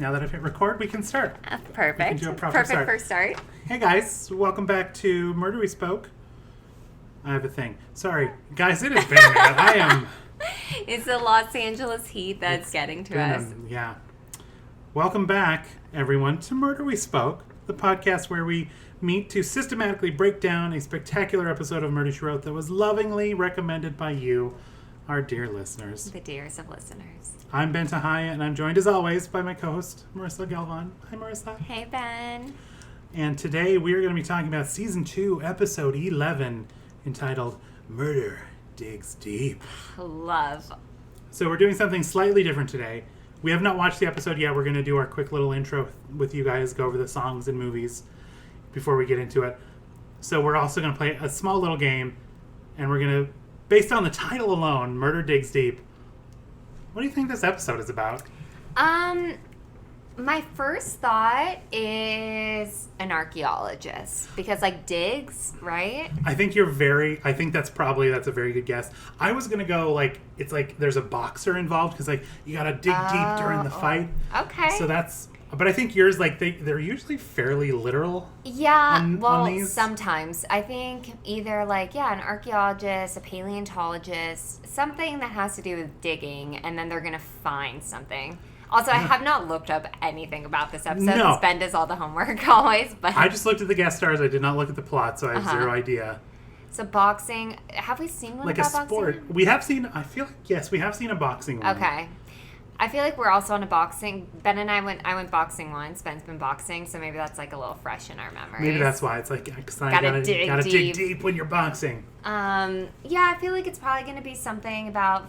Now that I've hit record, we can start. Perfect. We can do a proper Perfect first start. Hey guys, welcome back to Murder We Spoke. I have a thing. Sorry, guys, it has been bad. I am... It's the Los Angeles heat that's getting to us. Yeah. Welcome back, everyone, to Murder We Spoke, the podcast where we meet to systematically break down a spectacular episode of Murder, She Wrote that was lovingly recommended by you, our dear listeners. The dearest of listeners. I'm Ben Tahaya, and I'm joined as always by my co-host, Marissa Galvan. Hi, Marissa. Hey, Ben. And today we are going to be talking about Season 2, Episode 11, entitled Murder Digs Deep. Love. So we're doing something slightly different today. We have not watched the episode yet. We're going to do our quick little intro with you guys, go over the songs and movies before we get into it. So we're also going to play a small little game, and we're going to, based on the title alone, Murder Digs Deep. What do you think this episode is about? My first thought is an archaeologist because, like, digs, right? I think that's a very good guess. I was going to go, like, it's like there's a boxer involved because, like, you got to dig deep during the fight. Okay. So but I think yours, like, they're usually fairly literal. Yeah, on these. Sometimes. I think either, like, an archaeologist, a paleontologist, something that has to do with digging, and then they're going to find something. Also, I have not looked up anything about this episode. No. Ben does all the homework always. But I just looked at the guest stars. I did not look at the plot, so I have zero idea. So boxing, have we seen one like about a sport? Boxing? We have seen, I feel like, yes, we have seen a boxing one. Okay. I feel like we're also on a boxing. Ben and I went boxing once. Ben's been boxing, so maybe that's like a little fresh in our memories. Maybe that's why. It's like, because I gotta dig deep when you're boxing. Yeah, I feel like it's probably going to be something about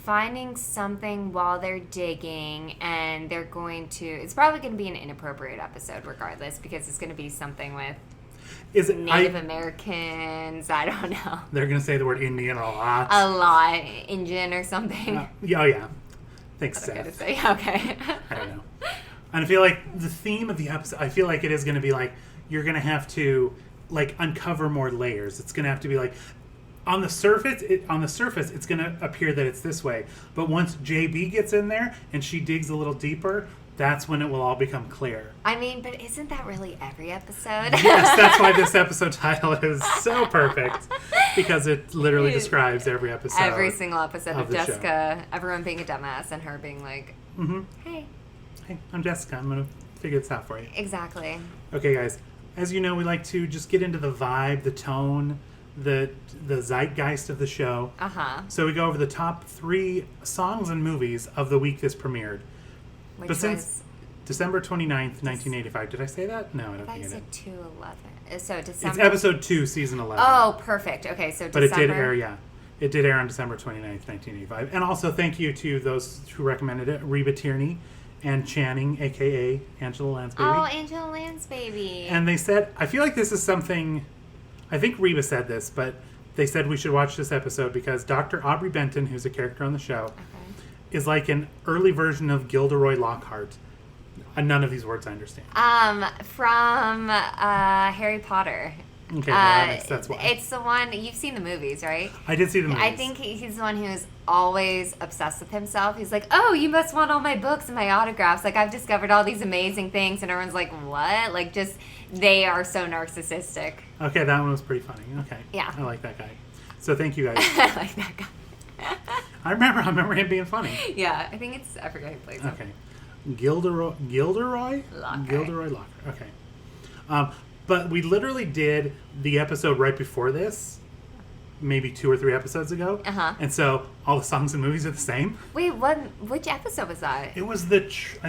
finding something while they're digging, and they're going to... It's probably going to be an inappropriate episode regardless, because it's going to be something with Native Americans. I don't know. They're going to say the word Indian a lot. Indian or something. Yeah. Thanks, Seth. Okay. I don't know. And I feel like the theme of the episode, I feel like it is going to be like, you're going to have to, like, uncover more layers. It's going to have to be like, on the surface, it's going to appear that it's this way. But once JB gets in there and she digs a little deeper, that's when it will all become clear. I mean, but isn't that really every episode? Yes, that's why this episode title is so perfect. Because it literally describes every episode. Every single episode of Jessica, show. Everyone being a dumbass and her being like, Hey, I'm Jessica. I'm going to figure this out for you. Exactly. Okay, guys. As you know, we like to just get into the vibe, the tone, the zeitgeist of the show. So we go over the top 3 songs and movies of the week this premiered. Which but since December 29th, 1985. Did I say that? No, I don't think I did. said 2/11. So December... It's episode 2, season 11. Oh, perfect. Okay, so December... But it did air, It did air on December 29th, 1985. And also thank you to those who recommended it, Reba Tierney and Channing, a.k.a. Angela Lansbury. Oh, Angela Lansbury. And they said, I feel like this is something... I think Reba said this, but they said we should watch this episode because Dr. Aubrey Benton, who's a character on the show, is like an early version of Gilderoy Lockhart. None of these words I understand. From Harry Potter. Okay, well, that's why. It's the one, you've seen the movies, right? I did see the movies. I think he's the one who's always obsessed with himself. He's like, oh, you must want all my books and my autographs. Like, I've discovered all these amazing things. And everyone's like, what? Like, just, they are so narcissistic. Okay, that one was pretty funny. Okay. Yeah. I like that guy. So thank you guys. I like that guy. I remember him being funny. Yeah, I forget who plays him. Okay. Gilderoy Lockhart. Gilderoy Lockhart. Okay. But we literally did the episode right before this, maybe 2 or 3 episodes ago. And so all the songs and movies are the same. Wait, which episode was that? It was I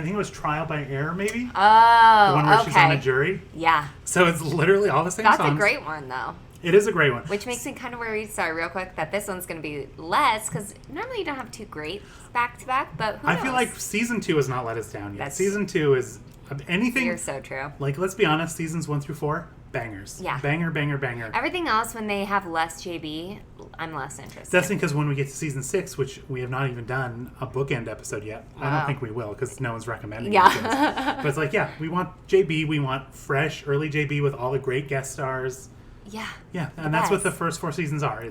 think it was Trial by Air, maybe? Oh, the one where she's on a jury. Yeah. So it's literally all the same songs. That's a great one, though. It is a great one. Which makes me kind of worried, sorry, real quick, that this one's going to be less, because normally you don't have two greats back-to-back, but who knows? I feel like season 2 has not let us down yet. Season 2 is anything... You're so true. Like, let's be honest, seasons 1 through 4, bangers. Yeah. Banger, banger, banger. Everything else, when they have less JB, I'm less interested. That's because when we get to season 6, which we have not even done a bookend episode yet. I don't think we will, because no one's recommending it. But it's like, yeah, we want JB, we want fresh, early JB with all the great guest stars. Yeah. Yeah, and that's what the first 4 seasons are.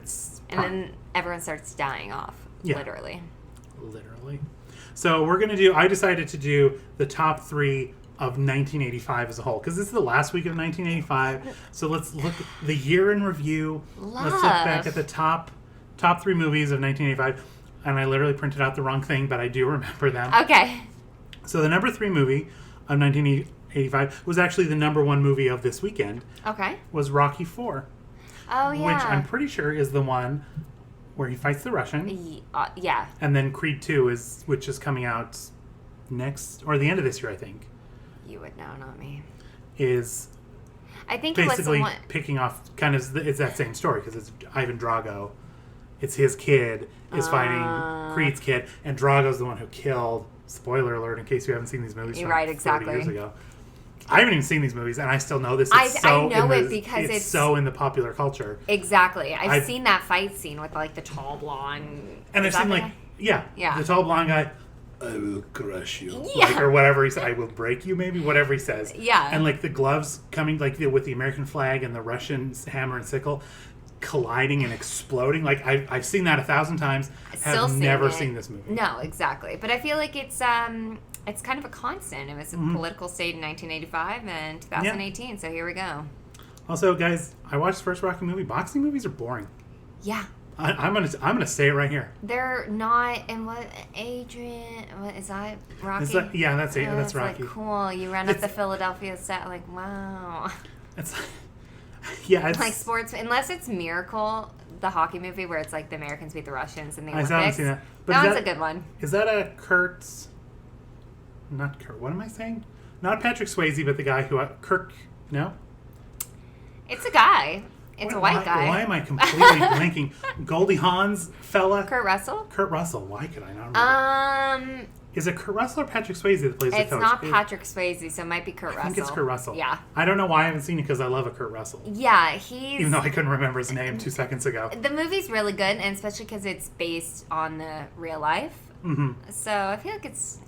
Then everyone starts dying off, literally. Literally. So I decided to do the top 3 of 1985 as a whole, because this is the last week of 1985. So let's look at the year in review. Let's look back at the top 3 movies of 1985. And I literally printed out the wrong thing, but I do remember them. Okay. So the number 3 movie of 1985 was actually the number 1 movie of this weekend. Okay. Was Rocky IV. Oh, yeah. Which I'm pretty sure is the one where he fights the Russian. Yeah. And then Creed 2 which is coming out next, or the end of this year, I think. You would know, not me. Is I think basically it was picking off it's that same story, because it's Ivan Drago. It's his kid is fighting Creed's kid, and Drago's the one who killed. Spoiler alert! In case you haven't seen these movies, you're right, exactly. 30 years ago. I haven't even seen these movies, and I still know this. I know it because it's so in the popular culture. Exactly, I've seen that fight scene with like the tall blonde, and I've seen the tall blonde guy. I will crush you. Yeah. Or whatever he says. I will break you, maybe. Whatever he says. Yeah. And like the gloves coming with the American flag and the Russian hammer and sickle colliding and exploding. Like I've seen that 1,000 times. Have never seen this movie. No, exactly. But I feel like it's kind of a constant. It was a political state in 1985 and 2018. Yeah. So here we go. Also, guys, I watched the first Rocky movie. Boxing movies are boring. Yeah. I'm gonna say it right here. They're not. And what is that? Rocky? That's Rocky. Like, cool. You run up the Philadelphia set. Like, wow. It's it's like sports. Unless it's Miracle, the hockey movie where it's like the Americans beat the Russians in the Olympics. I haven't seen that. But that one's a good one. Is that a Not Kurt. What am I saying? Not Patrick Swayze, but the guy who Kirk. No. It's a guy. It's a white guy. Why am I completely blanking? Goldie Hawn's fella? Kurt Russell? Kurt Russell. Why could I not remember? Is it Kurt Russell or Patrick Swayze that plays the coach? It's not Patrick Swayze, so it might be Kurt Russell. I think it's Kurt Russell. Yeah. I don't know why I haven't seen it, because I love a Kurt Russell. Yeah, even though I couldn't remember his name 2 seconds ago. The movie's really good, and especially because it's based on the real life. Mm-hmm. So I feel like it's,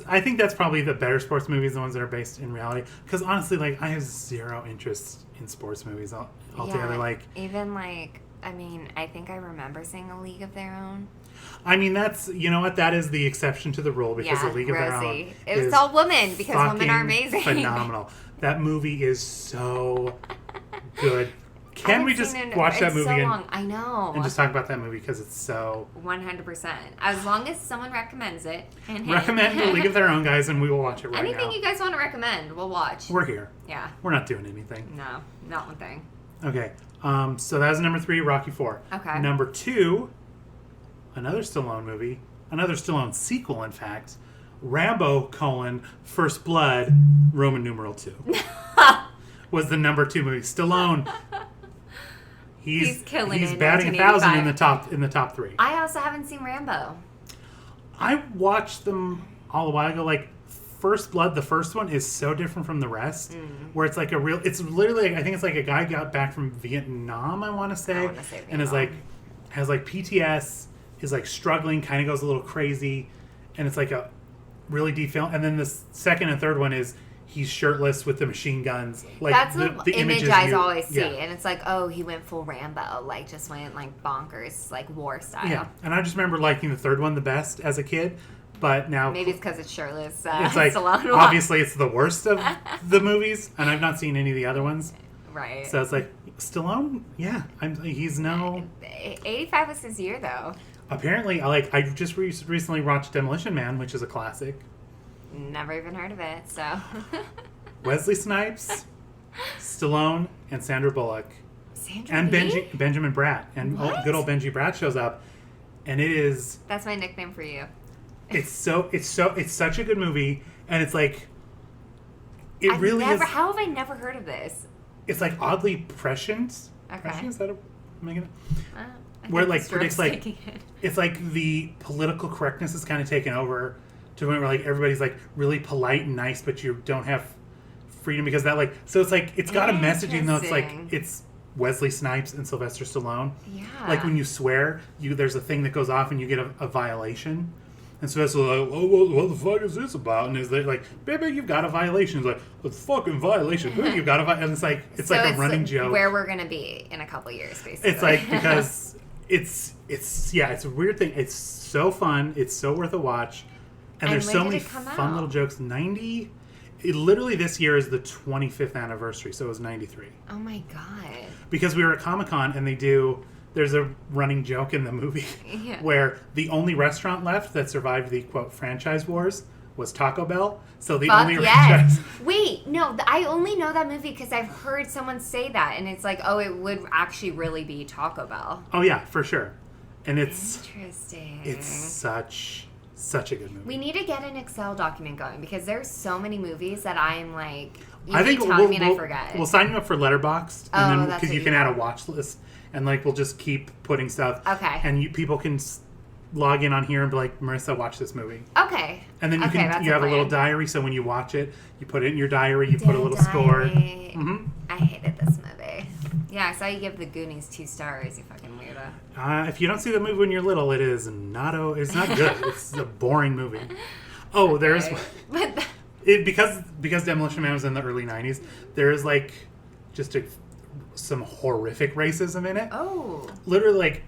I think that's probably the better sports movies, the ones that are based in reality. Because honestly, like, I have zero interest in sports movies altogether. Yeah, like, even like, I mean, I think I remember seeing A League of Their Own. I mean, that's, you know what, that is the exception to the rule, because The League of Their Own it's all women, because women are amazing. Phenomenal. That movie is so good. Can we just watch that movie I know. And just talk about that movie, because it's so 100%. As long as someone recommends it. Recommend The League of Their Own, guys, and we will watch it right now. Anything you guys want to recommend, we'll watch. We're here. Yeah. We're not doing anything. No, not one thing. Okay. So that was number 3, Rocky IV. Okay. Number 2, another Stallone movie, another Stallone sequel, in fact, Rambo: First Blood, Roman numeral 2, was the number 2 movie. Stallone. He's killing. He's batting 1,000 in the top 3. I also haven't seen Rambo. I watched them all a while ago. Like, First Blood, the first one, is so different from the rest. Where it's like it's literally, I think it's like a guy got back from Vietnam, I want to say, and is like, has like PTS, is like struggling, kind of goes a little crazy, and it's like a really deep film. And then the second and third one is he's shirtless with the machine guns. Like, that's the image I always see, and it's like, oh, he went full Rambo, like just went like bonkers, like war style. Yeah, and I just remember liking the third one the best as a kid, but now maybe it's because it's shirtless. It's like obviously it's the worst of the movies, and I've not seen any of the other ones. Right. So it's like Stallone. Yeah, he's no. 85 was his year, though. Apparently, I just recently watched Demolition Man, which is a classic. Never even heard of it, so. Wesley Snipes, Stallone, and Sandra Bullock. And Benjamin Bratt. And good old Benji Bratt shows up. And it is... That's my nickname for you. It's such a good movie. And it's like... How have I never heard of this? it's like oddly prescient. Okay. Prescient? Is that a... Am I gonna... I Where it, think like, the predicts, stroke's like... taking it. It's like the political correctness is kind of taken over to the point where, like, everybody's, like, really polite and nice, but you don't have freedom because that, like... So it's, like, it's got a message, even though it's, like, it's Wesley Snipes and Sylvester Stallone. Yeah. Like, when you swear, there's a thing that goes off and you get a violation. And Sylvester's like, oh, what the fuck is this about? And it's like, baby, you've got a violation. It's like, a fucking violation. Baby, you've got a violation. And it's like, it's like a running joke. Where we're going to be in a couple years, basically. It's like, because it's a weird thing. It's so fun. It's so worth a watch. And there's so many fun little jokes. Literally this year is the 25th anniversary, so it was 93. Oh my God. Because we were at Comic-Con and there's a running joke in the movie where the only restaurant left that survived the, quote, franchise wars was Taco Bell. So the only franchise... Wait, no, I only know that movie because I've heard someone say that, and it's like, oh, it would actually really be Taco Bell. Oh, yeah, for sure. And it's... Interesting. It's such a good movie. We need to get an Excel document going because there's so many movies that I'm like, I think I forget. We'll sign you up for Letterboxd, and then that's because you can add a watch list, and like we'll just keep putting stuff. Okay. And people can log in on here and be like, Marissa, watch this movie. Okay. And then you have a little diary, so when you watch it, you put it in your diary. You put a little score. Mm-hmm. I hated this movie. Yeah, I saw you give The Goonies 2 stars. You fucking weirdo. If you don't see the movie when you're little, it's not good. It's a boring movie. Oh, there's because Demolition Man was in the early 90s. There is like just some horrific racism in it. Oh, literally, like,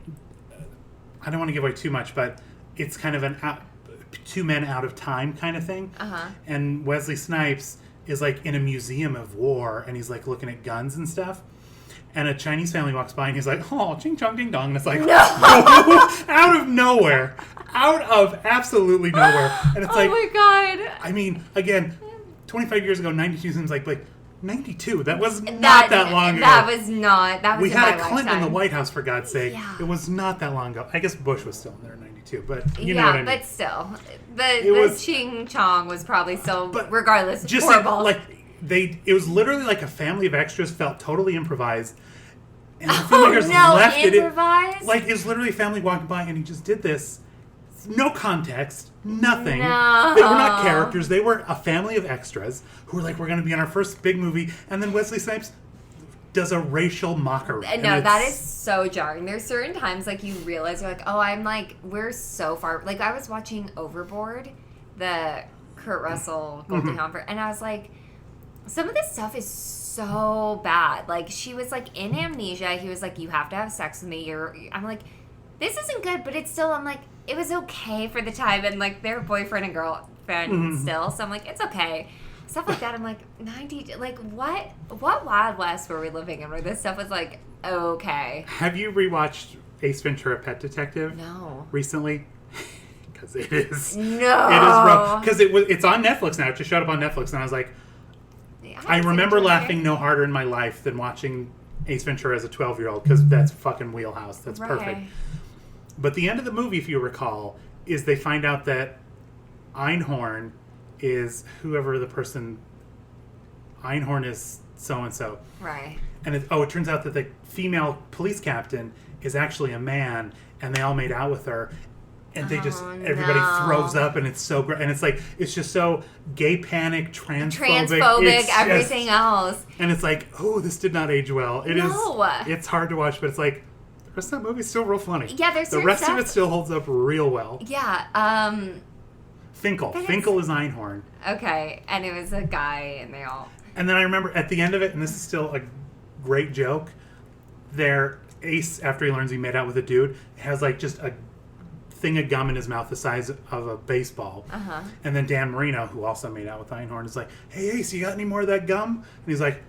I don't want to give away too much, but it's kind of two men out of time kind of thing. And Wesley Snipes is like in a museum of war, and he's like looking at guns and stuff. And a Chinese family walks by, and he's like, "Oh, ching chong ding dong." And it's like, no! Out of nowhere, out of absolutely nowhere. And it's like, oh my God. I mean, again, 25 years ago, 92 seems like 92. That was not that long ago. That was not. That was. We in had my a Clinton lifetime. in the White House, for God's sake. Yeah. It was not that long ago. I guess Bush was still in there in 92, but you know what I mean. But still, the ching chong was probably still, regardless, just horrible. It was literally like a family of extras, felt totally improvised. And the filmmakers left improvised? It was literally a family walking by, and he just did this. No context, nothing. No. They were not characters. They were a family of extras who were like, we're going to be in our first big movie. And then Wesley Snipes does a racial mockery. No, that is so jarring. There's certain times, like, you realize, you're like, oh, we're so far. Like, I was watching Overboard, the Kurt Russell, Goldie Hawn, and I was like, some of this stuff is so bad. Like, she was, like, in amnesia. He was like, you have to have sex with me. I'm like, this isn't good, but it's still, I'm like, it was okay for the time. And, like, they're boyfriend and girlfriend still. So I'm like, it's okay. Stuff like that. I'm like, 90, like, what Wild West were we living in where this stuff was, like, okay? Have you rewatched Ace Ventura: Pet Detective? No. Recently? Because it is. No. It is rough. Because it's on Netflix now. It just showed up on Netflix, and I was like, I remember laughing no harder in my life than watching Ace Ventura as a 12-year-old, because that's fucking wheelhouse. That's perfect. But the end of the movie, if you recall, is they find out that Einhorn is whoever the person... Einhorn is so-and-so. Right. And it turns out that the female police captain is actually a man, and they all made out with her. And they everybody throws up, and it's so great. And it's like, it's just so gay panic, transphobic, everything else. And it's like, oh, this did not age well. It's hard to watch, but it's like, the rest of that movie's still real funny. Yeah, there's the rest of it still holds up real well. Yeah, Finkel is Einhorn. Okay, and it was a guy, and they all... And then I remember at the end of it, and this is still a great joke, Ace, after he learns he made out with a dude, has like just a thing of gum in his mouth the size of a baseball. And then Dan Marino, who also made out with Einhorn, is like, hey, Ace, you got any more of that gum? And he's like,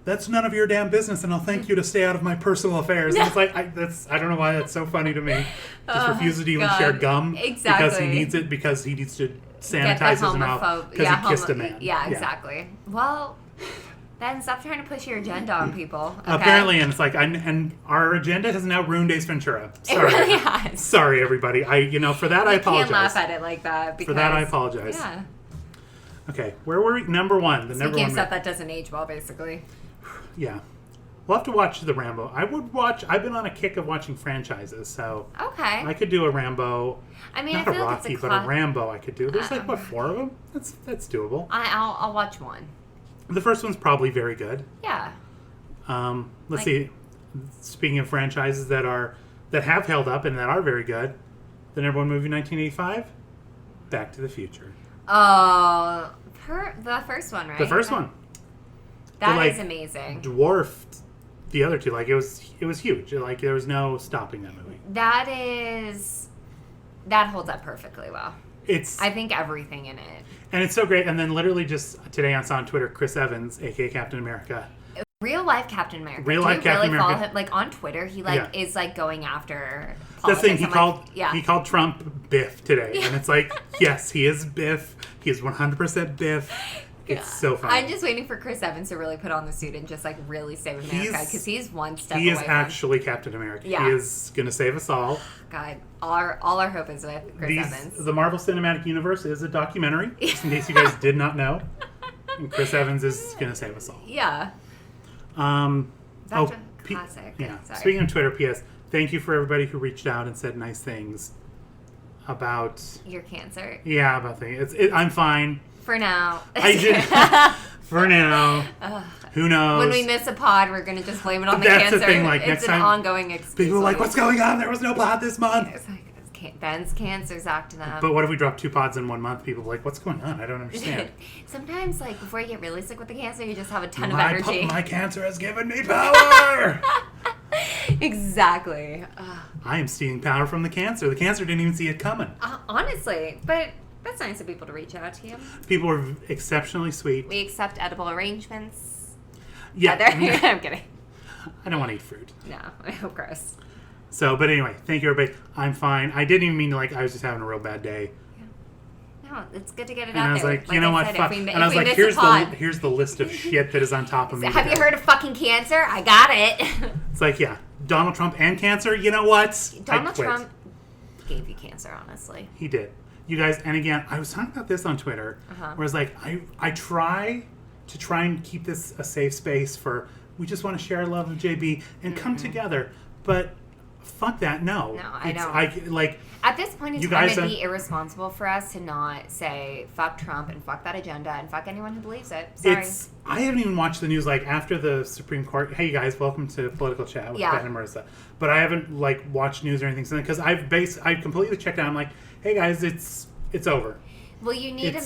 that's none of your damn business, and I'll thank you to stay out of my personal affairs. And it's like, I don't know why that's so funny to me. Just refuses to even share gum because he needs it, because he needs to sanitize his mouth because he kissed a man. Yeah, exactly. Well, then stop trying to push your agenda on people. Okay? Apparently, and it's like, and our agenda has now ruined Ace Ventura. Sorry. It really has. Sorry, everybody. For that I apologize. You can't laugh at it like that. For that I apologize. Yeah. Okay, where were we? Number one. The number Speaking one. of stuff that doesn't age well, basically. Yeah. We'll have to watch the Rambo. I've been on a kick of watching franchises, so Okay. I could do a Rambo. I mean, Not I feel a like Rocky, it's a but a Rambo I could do. There's like, what, 4 of them? That's doable. I'll watch one. The first one's probably very good. Yeah. Let's see. Speaking of franchises that have held up and that are very good, the number one movie 1985, Back to the Future. Oh, the first one, right? The first one. That It, is amazing. Dwarfed the other two. Like, it was huge. Like, there was no stopping that movie. That holds up perfectly well. I think everything in it. And it's so great. And then literally just today I saw on Twitter Chris Evans, aka Captain America. Real life Captain America. Real life Captain America. Follow him? Like on Twitter, he is like going after That's the thing, politics. he called Trump Biff today. And it's like, yes, he is Biff. He is 100% Biff. It's so funny. I'm just waiting for Chris Evans to really put on the suit and just like really save America because he's one step away. He is actually Captain America. Yeah. He is going to save us all. God, all our hope is with Chris Evans. The Marvel Cinematic Universe is a documentary, just in case you guys did not know. And Chris Evans is going to save us all. Yeah. Classic. Yeah. Sorry. Speaking of Twitter, P.S. Thank you for everybody who reached out and said nice things about your cancer. Yeah, about things. I'm fine. For now. I did. For now. Who knows? When we miss a pod, we're going to just blame it on the That's cancer. The thing. Like, it's next an time, ongoing excuse. People are like, what's going on? There was no pod this month. It's like, Ben's cancer's acting up. But what if we drop 2 pods in 1 month? People are like, what's going on? I don't understand. Sometimes, like, before you get really sick with the cancer, you just have a ton of energy. My cancer has given me power! Exactly. I am stealing power from the cancer. The cancer didn't even see it coming. Honestly. But that's nice of people to reach out to you. People are exceptionally sweet. We accept edible arrangements. Yeah. I'm kidding. I don't want to eat fruit. No. Gross. So, but anyway, thank you, everybody. I'm fine. I didn't even mean to, I was just having a real bad day. Yeah. No, it's good to get it and out there. I was like, you know what? Fuck. And I was like, here's the list of shit that is on top of me. Have you heard of fucking cancer? I got it. It's like, yeah, Donald Trump and cancer. You know what? Donald Trump gave you cancer, honestly. He did. You guys, and again, I was talking about this on Twitter, where it's like, I try and keep this a safe space for, we just want to share our love of JB and come together, but fuck that, no. No, I don't. At this point, it's going to be irresponsible for us to not say, fuck Trump and fuck that agenda and fuck anyone who believes it. Sorry. I haven't even watched the news, after the Supreme Court. Hey, guys, welcome to Political Chat with Ben and Marissa. But I haven't, watched news or anything since, because I've completely checked out. I'm like, hey, guys, it's over. Well, you need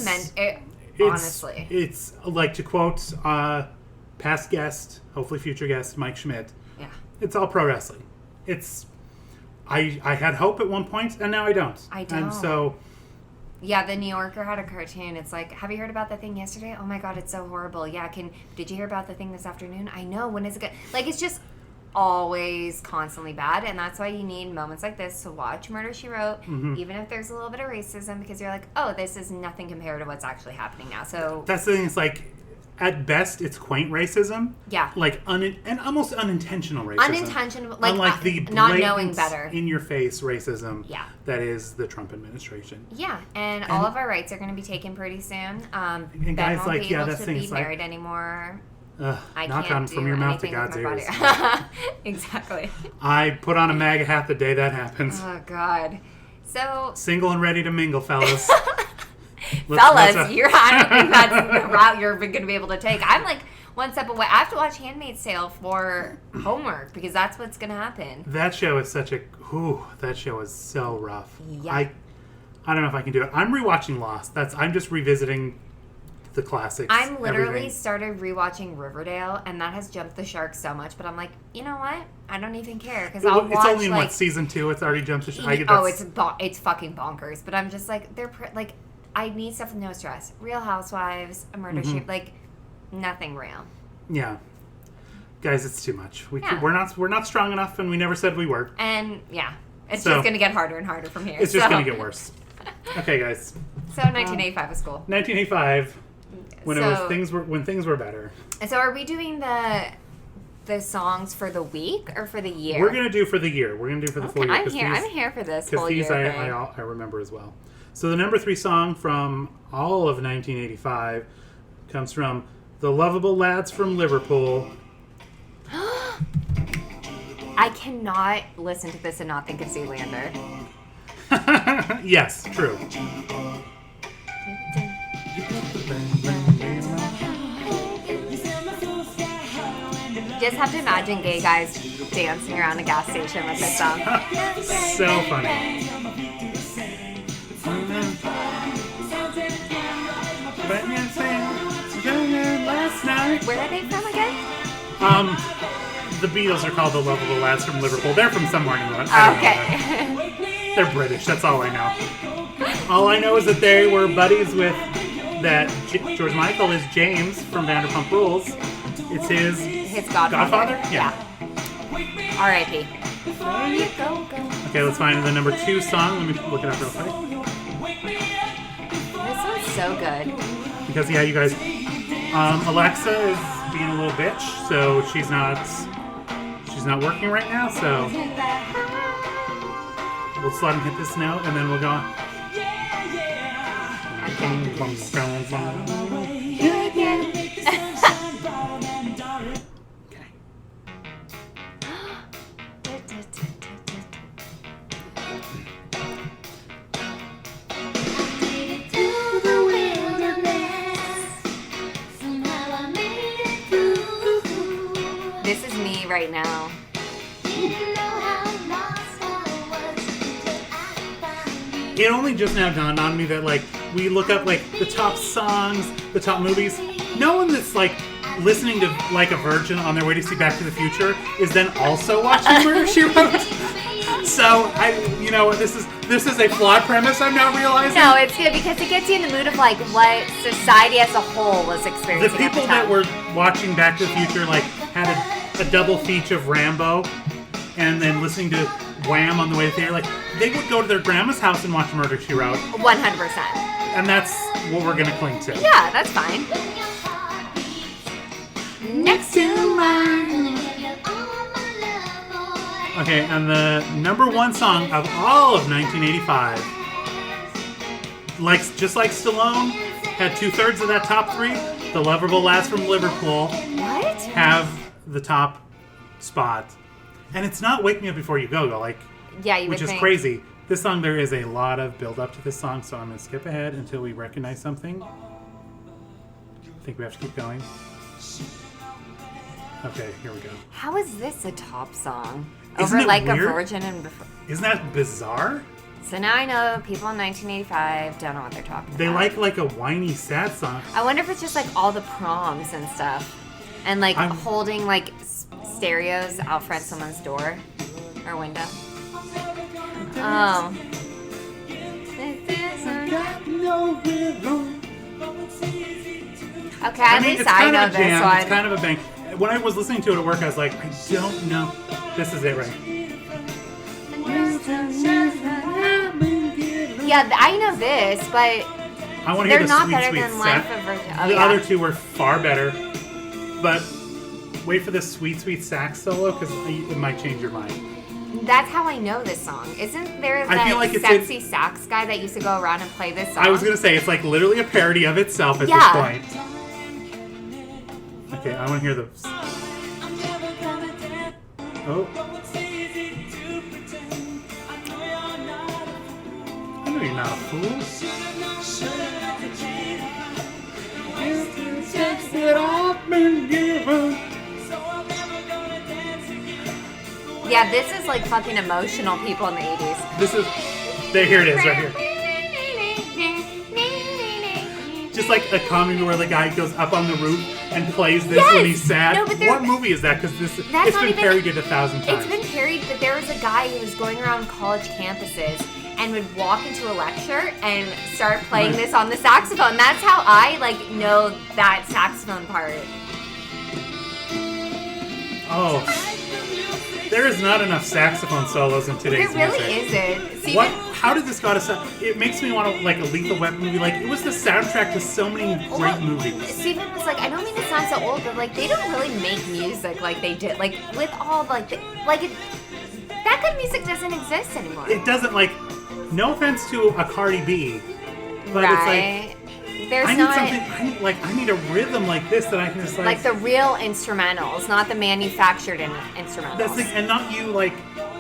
honestly. It's, to quote past guest, hopefully future guest, Mike Schmidt. Yeah. It's all pro wrestling. I had hope at one point, and now I don't. I don't. And so... Yeah, the New Yorker had a cartoon. It's like, have you heard about the thing yesterday? Oh my god, it's so horrible. Yeah, did you hear about the thing this afternoon? I know, when is it good? It's just always constantly bad, and that's why you need moments like this to watch Murder, She Wrote, even if there's a little bit of racism, because you're like, oh, this is nothing compared to what's actually happening now. So that's the thing, it's at best, it's quaint racism. Yeah. And almost unintentional racism. Unintentional, unlike the not knowing better. in-your-face racism yeah. that is the Trump administration. Yeah, and all of our rights are going to be taken pretty soon. And Ben guys, won't be able to be married anymore. I knock can't on from your mouth to God's ears. Exactly. I put on a MAGA hat the day that happens. Oh, God. So... Single and ready to mingle, fellas. I don't think that's the route you're going to be able to take. I'm one step away. I have to watch Handmaid's Tale for homework because that's what's going to happen. That show is that show is so rough. Yeah. I don't know if I can do it. I'm rewatching Lost. I'm just revisiting the classics. I'm literally started rewatching Riverdale, and that has jumped the shark so much. But I'm like, you know what? I don't even care because I'll watch. It's only in season 2. It's already jumped the shark. It's fucking bonkers. But I'm just I need stuff with no stress. Real Housewives, a murder sheet, nothing real. Yeah, guys, it's too much. We're not strong enough, and we never said we were. And it's just going to get harder and harder from here. It's just going to get worse. Okay, guys. So 1985 was cool. 1985, when things were better. So are we doing the songs for the week or for the year? We're going to do for the year. We're going to do for the full year. I'm here for this whole year Because these thing. I remember as well. So the number 3 song from all of 1985 comes from The Lovable Lads from Liverpool. I cannot listen to this and not think of Zoolander. Yes, true. Just have to imagine gay guys dancing around a gas station with this song. So funny. Where are they from again? The Beatles are called The Lovable Lads from Liverpool. They're from somewhere in England. Okay. They're British. That's all I know. All I know is that they were buddies with George Michael is James from Vanderpump Rules. It's his godfather. Yeah. R.I.P. Okay, let's find the number 2 song. Let me look it up real quick. This one's so good. Because yeah, you guys, Alexa is being a little bitch, so she's not working right now. So we'll just let him hit this note, and then we'll go on. This is me right now. It only just now dawned on me that, like, we look up, like, the top songs, the top movies. No one that's, like, listening to Like a Virgin on their way to see Back to the Future is then also watching Murder, She Wrote. So, this is a flawed premise I'm now realizing. No, it's good because it gets you in the mood of, like, what society as a whole was experiencing. The people that were watching Back to the Future, like, had a double feature of Rambo and then listening to Wham on the way to the theater, like, they would go to their grandma's house and watch Murder, She Wrote. 100%. And that's what we're going to cling to. Yeah, that's fine. Next to mine. Okay, and the number 1 song of all of 1985, just like Stallone, had 2/3 of that top 3. The Lovable Lads from Liverpool have the top spot. And it's not Wake Me Up Before You Go, like, yeah, you which would is think. crazy. This song, there is a lot of build up to this song, so I'm going to skip ahead until we recognize something. I think we have to keep going. Okay, here we go. How is this a top song? Isn't Over it Like weird? a Virgin and before. Isn't that bizarre? So now I know people in 1985 don't know what they're talking They about. like a whiny, sad song. I wonder if it's just like all the proms and stuff. And like holding like stereos out front someone's door or window. Oh. Okay, at least I know this one. It's kind of a bang. When I was listening to it at work, I was like, I don't know. This is it, right? Yeah, I know this, but I want to hear they're the not sweet, better sweet than set. Life of Virgin. Oh, The yeah. other two were far better. But wait for this sweet, sweet sax solo, because it might change your mind. That's how I know this song. Isn't there I feel that like sexy sax guy that used to go around and play this song? I was going to say, it's like literally a parody of itself at Yeah. this point. Okay, I want to hear the... Oh. I know you're not a fool. Yeah, this is like fucking emotional people in the 80s. This is... Here it is, right here. Just like a comedy where the guy goes up on the roof and plays this when he's sad. No, but what movie is that? Because it's not been even- parodied 1,000 times. It's been parodied, but there was a guy who was going around college campuses and would walk into a lecture and start playing this on the saxophone. That's how I know that saxophone part. Oh. There is not enough saxophone solos in today's There really music. isn't. See, What? How did this go to sound? It makes me want to like a Lethal Weapon movie. Like it was the soundtrack to so many great movies. Stephen was like, I don't mean to sound so old, but like they don't really make music like they did. Like with all that good music doesn't exist anymore. It doesn't like no offense to a Cardi B, but it's like There's I need not something. I need a rhythm like this that I can just like the real instrumentals, not the manufactured instrumentals. That's like, and not you like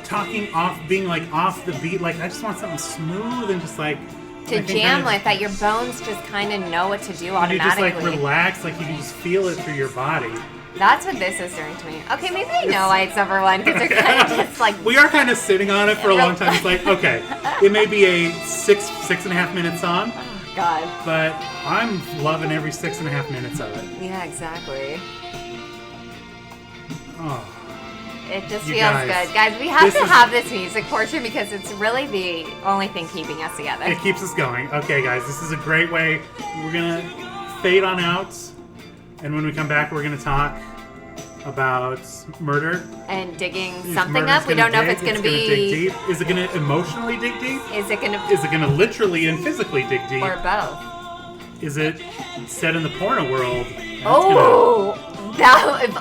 talking off, being like off the beat. Like I just want something smooth and just like to jam with, that your bones just kind of know what to do automatically. You just like relax, like you can just feel it through your body. That's what this is doing to me. Okay, maybe I know why it's number one, because they're kind of just like... We are kind of sitting on it for a long time. It's like, okay, it may be a 6.5 minute song. Oh, God. But I'm loving every 6.5 minutes of it. Yeah, exactly. Oh. It just feels good. Guys, we have to have this music portion because it's really the only thing keeping us together. It keeps us going. Okay, guys, this is a great way. We're going to fade on out. And when we come back, we're going to talk about murder. And digging something up. We don't know if it's going to be... dig deep. Is it going to emotionally dig deep? Is it going to literally and physically dig deep? Or both? Is it set in the porno world? If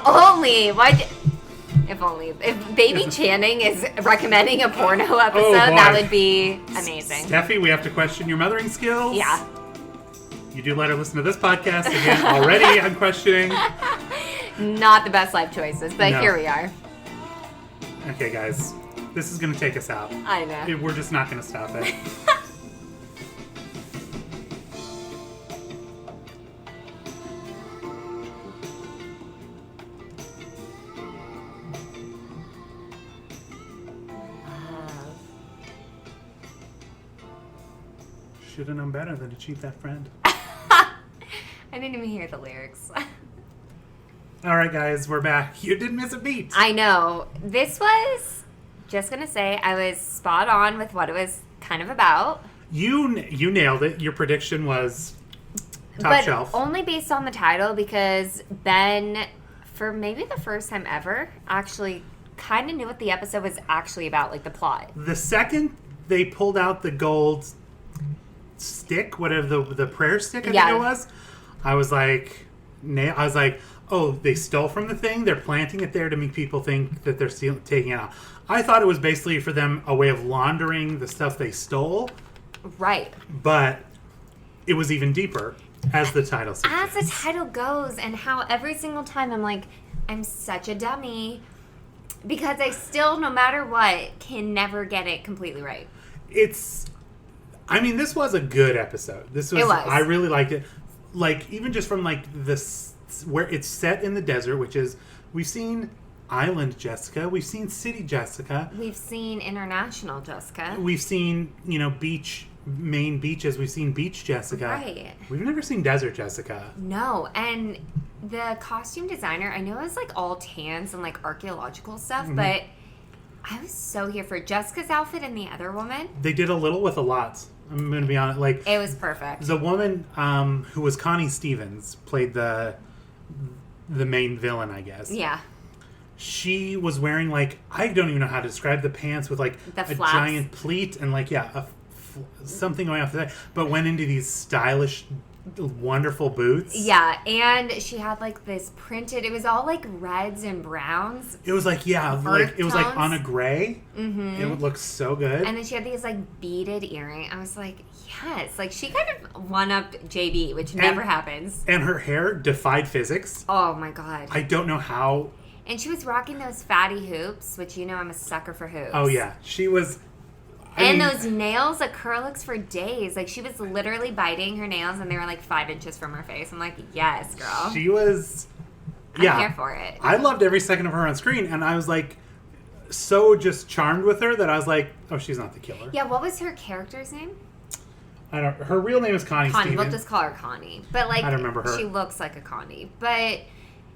only. If only. If Baby Channing is recommending a porno episode, that would be amazing. Steffi, we have to question your mothering skills. Yeah. You do let her listen to this podcast. Again, already I'm questioning. Not the best life choices, but here we are. Okay, guys. This is going to take us out. I know. We're just not going to stop it. Should have known better than to cheat that friend. I didn't even hear the lyrics. All right, guys, we're back. You didn't miss a beat. I know. This was, just going to say, I was spot on with what it was kind of about. You nailed it. Your prediction was top shelf. Only based on the title, because Ben, for maybe the first time ever, actually kind of knew what the episode was actually about, like the plot. The second they pulled out the gold stick, whatever the prayer stick, I think it was, I was like, oh, they stole from the thing. They're planting it there to make people think that they're taking it out. I thought it was basically for them a way of laundering the stuff they stole. Right. But it was even deeper, as the title suggests. As the title goes, and how every single time I'm like, I'm such a dummy. Because I still, no matter what, can never get it completely right. This was a good episode. It was. I really liked it. Like, even just from, like, this, where it's set in the desert, which is, we've seen Island Jessica, we've seen City Jessica. We've seen International Jessica. We've seen, main beaches. We've seen Beach Jessica. Right. We've never seen Desert Jessica. No, and the costume designer, I know it was, like, all tans and, like, archaeological stuff, but I was so here for Jessica's outfit and the other woman. They did a little with a lot. I'm going to be honest. Like, it was perfect. The woman who was Connie Stevens played the main villain, I guess. Yeah. She was wearing, like, I don't even know how to describe the pants with, like, a giant pleat and, like, something going off the side, but went into these stylish, wonderful boots. Yeah, and she had, like, this printed, it was all, like, reds and browns. It was, like, it was, like, on a gray. Mm-hmm. It would look so good. And then she had these, like, beaded earrings. I was like, yes. Like, she kind of one-upped JB, which never happens. And her hair defied physics. Oh, my God. I don't know how. And she was rocking those fatty hoops, which, I'm a sucker for hoops. Oh, yeah. She was... those nails, acrylics for days. Like, she was literally biting her nails, and they were, like, 5 inches from her face. I'm like, yes, girl. She was... I'm here for it. I loved every second of her on screen, and I was, like, so just charmed with her that I was like, oh, she's not the killer. Yeah, what was her character's name? Her real name is Connie Stevens. We'll just call her Connie. But, like, I don't remember her. She looks like a Connie. But...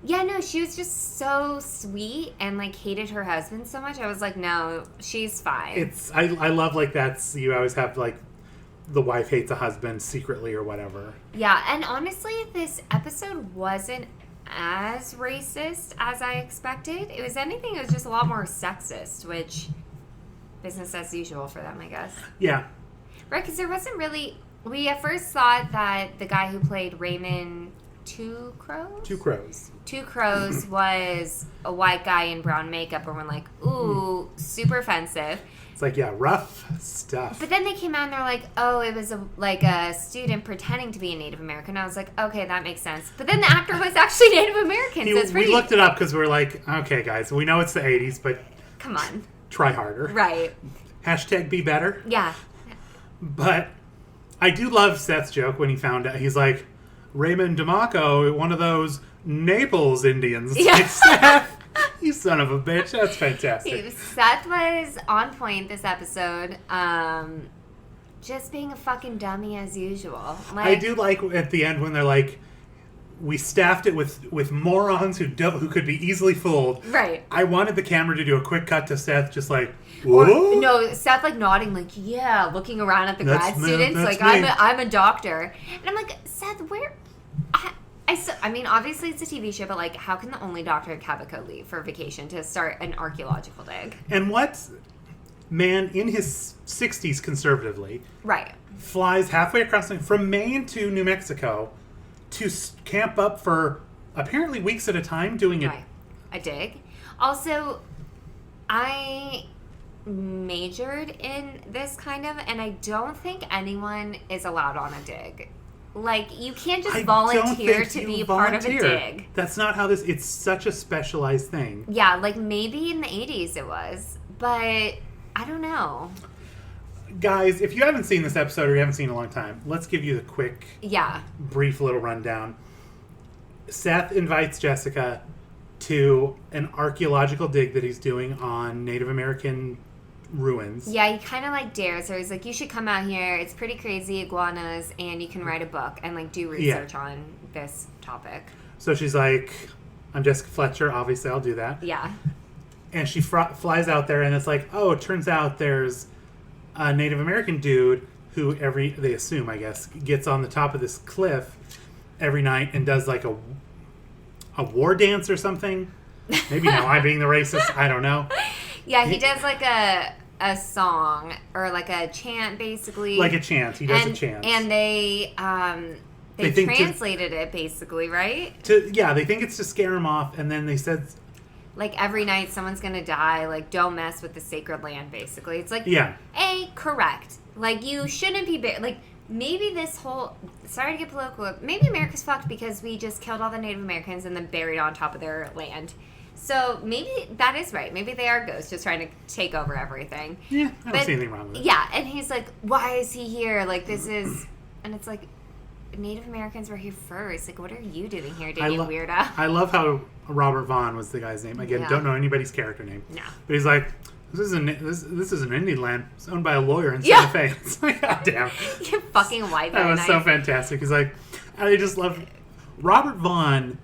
yeah, no, she was just so sweet and, like, hated her husband so much. I was like, no, she's fine. I love, like, you always have, like, the wife hates a husband secretly or whatever. Yeah, and honestly, this episode wasn't as racist as I expected. It was anything, it was just a lot more sexist, which, business as usual for them, I guess. Yeah. Right, because there wasn't really... We at first thought that the guy who played Raymond Two Crows? Two Crows. Two Crows was a white guy in brown makeup, and we're like, ooh, super offensive. It's like, yeah, rough stuff. But then they came out and they're like, oh, it was a student pretending to be a Native American. I was like, okay, that makes sense. But then the actor was actually Native American. So it's pretty... We looked it up because we were like, okay, guys, we know it's the 80s, but... Come on. Try harder. Right. Hashtag be better. Yeah. But I do love Seth's joke when he found out. He's like, Raymond DeMacco, one of those Naples Indians. Yeah. Like, Seth, you son of a bitch. That's fantastic. Seth was on point this episode. Just being a fucking dummy as usual. Like, I do like at the end when they're like, we staffed it with morons who could be easily fooled. Right. I wanted the camera to do a quick cut to Seth, just like, or, whoa. no, Seth like nodding, like, yeah, looking around at the grad students, like, I'm a doctor, and I'm like, Seth, where? I mean, obviously it's a TV show, but like, how can the only doctor in Cavico leave for vacation to start an archaeological dig? And what man in his 60s conservatively, right, flies halfway across from Maine to New Mexico to camp up for apparently weeks at a time doing it. Right. A dig. Also, I majored in this kind of, and I don't think anyone is allowed on a dig. Like, you can't just volunteer to be a part of a dig. That's not how it's such a specialized thing. Yeah, like maybe in the 80s it was, but I don't know. Guys, if you haven't seen this episode or you haven't seen it in a long time, let's give you the quick, brief little rundown. Seth invites Jessica to an archaeological dig that he's doing on Native American ruins. Yeah, he kind of like dares her. He's like, you should come out here. It's pretty crazy, iguanas, and you can write a book and like do research on this topic. So she's like, I'm Jessica Fletcher. Obviously, I'll do that. Yeah. And she flies out there, and it's like, oh, it turns out there's a Native American dude who they assume, I guess, gets on the top of this cliff every night and does like a war dance or something. Maybe now I'm being the racist. I don't know. Yeah, he does like a song or like a chant, basically. Like a chant. He does a chant. And they translated it basically, right? They think it's to scare him off, and then they said, like, every night someone's gonna die, like, don't mess with the sacred land, basically. It's like, correct. Like, you shouldn't be, like, maybe this whole, sorry to get political, maybe America's fucked because we just killed all the Native Americans and then buried on top of their land. So maybe that is right. Maybe they are ghosts just trying to take over everything. Yeah, I don't see anything wrong with it. Yeah, and he's like, why is he here? Like, this is, and it's like, Native Americans were here first. Like, what are you doing here, digging weirdo? I love how Robert Vaughn was the guy's name. Again, don't know anybody's character name. No. But he's like, this is an Indian land. It's owned by a lawyer in Santa Fe. It's like, God damn. You're fucking white. That was so fantastic. He's like, I just love Robert Vaughn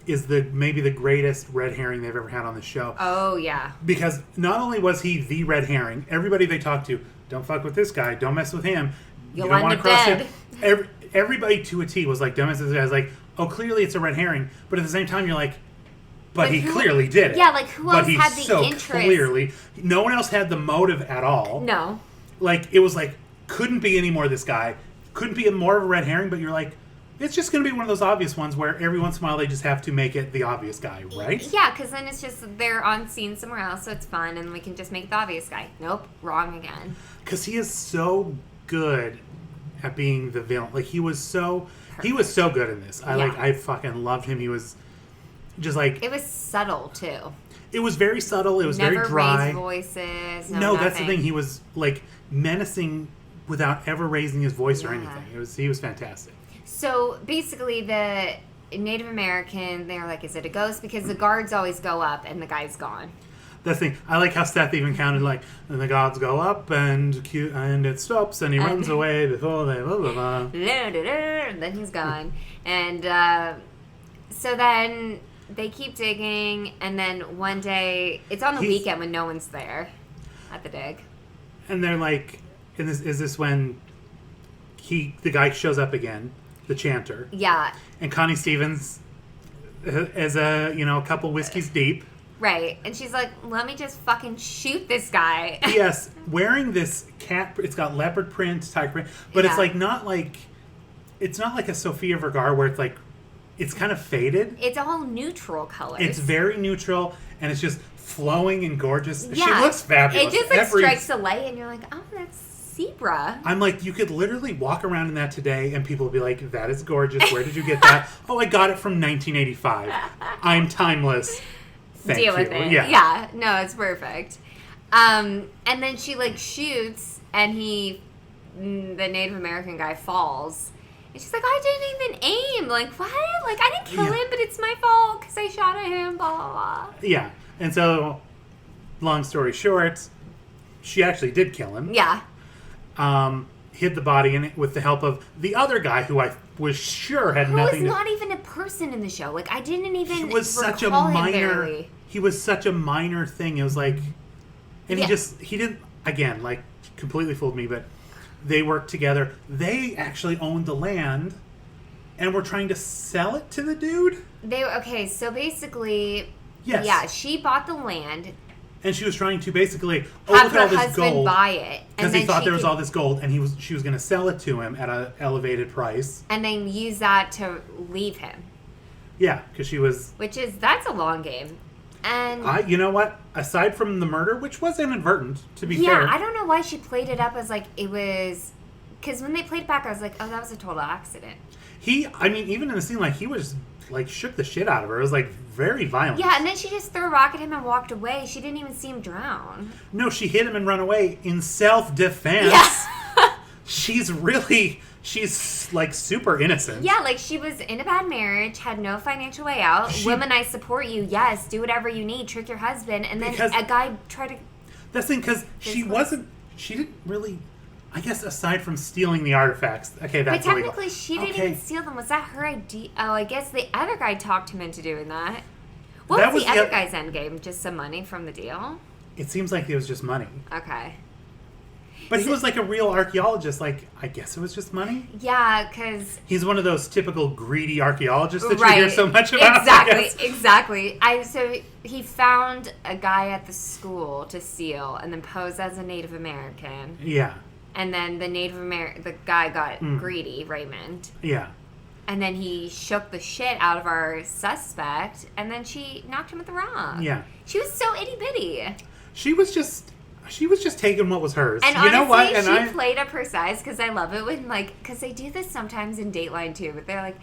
is maybe the greatest red herring they've ever had on the show. Oh, yeah. Because not only was he the red herring, everybody they talked to, don't fuck with this guy, don't mess with him. You don't want to cross him. Everybody to a T was like, don't mess with this guy. I was like, oh, clearly it's a red herring. But at the same time, you're like, but he clearly did it. Yeah, like, who else had the interest? Clearly, no one else had the motive at all. No. Like, it was like, couldn't be any more this guy. Couldn't be more of a red herring, but you're like, it's just going to be one of those obvious ones where every once in a while they just have to make it the obvious guy, right? Yeah, because then it's just they're on scene somewhere else, so it's fun, and we can just make the obvious guy. Nope, wrong again. Because he is so good at being the villain. Like, he was so good in this. I fucking loved him. He was just like... It was subtle, too. It was very subtle. It was very dry. Never raised voices. No, that's the thing. He was, like, menacing without ever raising his voice or anything. He was fantastic. So, basically, the Native American, they're like, is it a ghost? Because the guards always go up, and the guy's gone. That's the thing. I like how Seth even counted, like, and the gods go up, and it stops, and he runs away before they blah, blah, blah. Then he's gone. And so then they keep digging, and then one day, it's on the weekend when no one's there at the dig. And they're like, is this when the guy shows up again, the chanter? Yeah. And Connie Stevens is a couple whiskeys deep. Right. And she's like, let me just fucking shoot this guy. Yes. Wearing this cat, it's got leopard print, tiger print, but it's like it's not like a Sofia Vergara where it's like it's kind of faded. It's all neutral colors. It's very neutral, and it's just flowing and gorgeous. Yeah. She looks fabulous. It just like strikes a light, and you're like, oh, that's zebra. I'm like, you could literally walk around in that today, and people would be like, that is gorgeous. Where did you get that? Oh, I got it from 1985. I'm timeless. Thank Deal you. with it. Yeah. No, it's perfect. And then she like shoots, and the Native American guy falls. And she's like, I didn't even aim. Like, what? Like, I didn't kill him, but it's my fault because I shot at him, blah, blah, blah. Yeah. And so, long story short, she actually did kill him. Yeah. Hid the body in it with the help of the other guy who I was sure had nothing Who to... was not even a person in the show. Like, I didn't even He was such a recall him minor... barely. He was such a minor thing. It was like... And Yeah. he didn't... Again, like, completely fooled me, but... They worked together. They actually owned the land and were trying to sell it to the dude. Okay, so basically, Yes. yeah, she bought the land, And she was trying to basically have look at her all this husband gold buy it, because he thought there was all this gold, and she was going to sell it to him at an elevated price. and then use that to leave him, Yeah, because she was. that's a long game. And You know what? Aside from the murder, which was inadvertent, to be yeah, fair. I don't know why she played it up as like it was, because when they played it back, I was like, oh, that was a total accident. Even in the scene, like, he was, like, shook the shit out of her. It was, like, very violent. Yeah, and then she just threw a rock at him and walked away. She didn't even see him drown. No, she hit him and run away in self-defense. Yeah. She's, like, super innocent. Yeah, like she was in a bad marriage, had no financial way out. Women, I support you. Yes, do whatever you need. Trick your husband. And then Because- a guy tried to... That's the thing, because she didn't really, I guess, aside from stealing the artifacts. Okay, that's But illegal. technically, she didn't even steal them. Was that her idea? Oh, I guess the other guy talked him into doing that. What That was was the other the- guy's end game? Just some money from the deal? It seems like it was just money. Okay. But he was like a real archaeologist. Like, I guess it was just money. Yeah, because... He's one of those typical greedy archaeologists that Right. you hear so much about. I guess. Exactly. So he found a guy at the school to steal and then pose as a Native American. Yeah. And then the guy got greedy, Raymond. Yeah. And then he shook the shit out of our suspect, and then she knocked him with the rock. Yeah. She was so itty bitty. She was just taking what was hers. And you honestly, know what? And she played up her size because I love it when, like, because they do this sometimes in Dateline too, but they're like,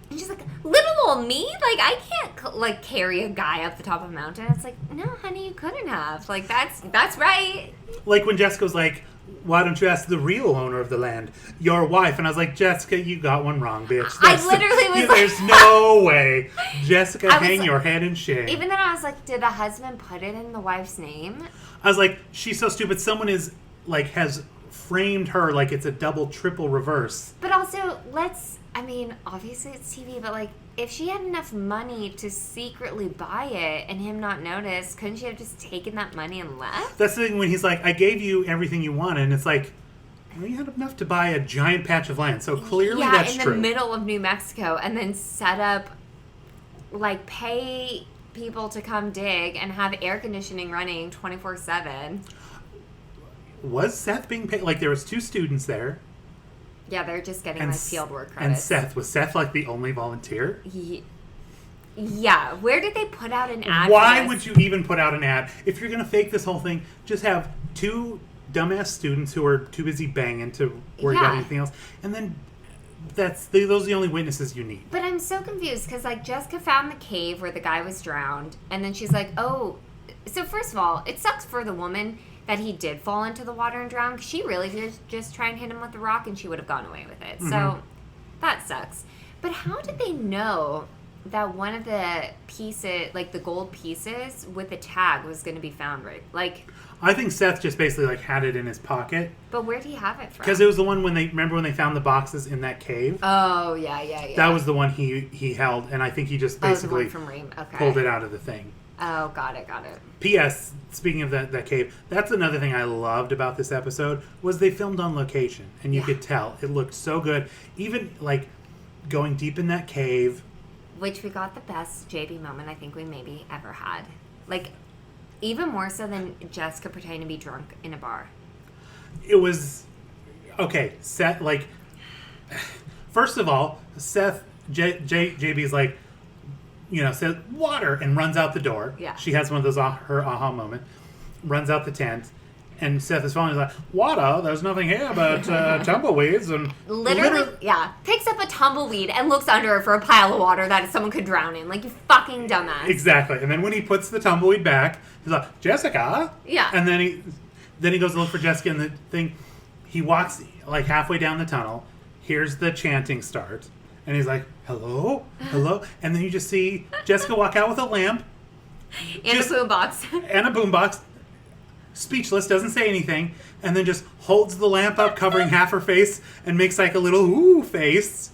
and she's like, little old me? Like, I can't, like, carry a guy up the top of a mountain. It's like, no, honey, you couldn't have. Like, that's right. Like when Jessica was like, why don't you ask the real owner of the land, your wife? And I was like, Jessica, you got one wrong, bitch. I literally was like... There's no way. Jessica, I was hang like- your head in shame. Even then I was like, did the husband put it in the wife's name? I was like, she's so stupid. Someone has framed her like it's a double, triple reverse. But also, obviously it's TV, but like, if she had enough money to secretly buy it and him not notice, couldn't she have just taken that money and left? That's the thing when he's like, I gave you everything you wanted. And it's like, well, you had enough to buy a giant patch of land. So clearly that's in true. the middle of New Mexico, and then set up, like, pay people to come dig and have air conditioning running 24/7. Was Seth being paid? Like, there was 2 students there. Yeah, they're just getting And like field work And credits. was Seth like the only volunteer? Yeah, where did they put out an ad? Why for this? would you even put out an ad? If you're going to fake this whole thing, just have 2 dumbass students who are too busy banging to worry about Yeah. anything else. And then those are the only witnesses you need. But I'm so confused because, like, Jessica found the cave where the guy was drowned, and then she's like, oh. So, first of all, it sucks for the woman that he did fall into the water and drown, 'cause she really did just try and hit him with the rock, and she would have gone away with it. So, that sucks. But how did they know that one of the pieces, like the gold pieces with the tag, was going to be found right? Like, I think Seth just basically like had it in his pocket. but where'd he have it from? Because it was the one when they found the boxes in that cave. Oh, yeah. That was the one he held, and I think he just basically from Reem. Okay. pulled it out of the thing. Oh, got it. P.S. Speaking of that cave, that's another thing I loved about this episode was they filmed on location, and you could tell it looked so good. Even like going deep in that cave, Which we got the best JB moment I think we maybe ever had. Like, even more so than Jessica pretending to be drunk in a bar. it was okay. Seth, like, first of all, Seth JB's like, says water and runs out the door. Yeah. She has one of those her aha moment. Runs out the tent. And Seth is following. He's like, water? There's nothing here but tumbleweeds. And Literally, yeah. Picks up a tumbleweed and looks under it for a pile of water that someone could drown in. Like, you fucking dumbass. Exactly. And then when he puts the tumbleweed back, he's like, Jessica? Yeah. And then he goes to look for Jessica and the thing. He walks like halfway down the tunnel. Here's the chanting start. And he's like, hello? Hello? And then you just see Jessica walk out with a lamp. And a boombox. And a boombox. Speechless, doesn't say anything, and then just holds the lamp up, covering half her face, and makes like a little ooh face,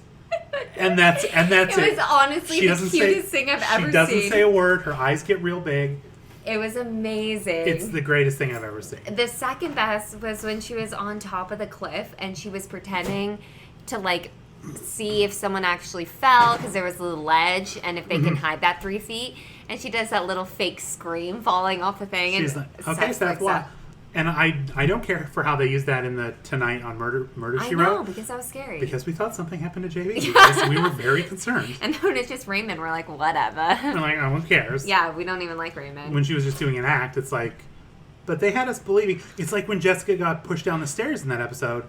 and that's it. It was honestly the cutest thing I've ever seen. She doesn't say a word. Her eyes get real big. It was amazing. It's the greatest thing I've ever seen. The second best was when she was on top of the cliff and she was pretending to like see if someone actually fell because there was a little ledge and if they can hide that 3 feet. And she does that little fake scream falling off the thing. She's and like, okay, Seth, what? And I don't care for how they use that in the Tonight on Murder She Wrote. I know, because that was scary. Because we thought something happened to JB. Because we were very concerned. And when it's just Raymond, we're like, whatever. We're like, oh, who cares? Yeah, we don't even like Raymond. When she was just doing an act, it's like... But they had us believing... It's like when Jessica got pushed down the stairs in that episode.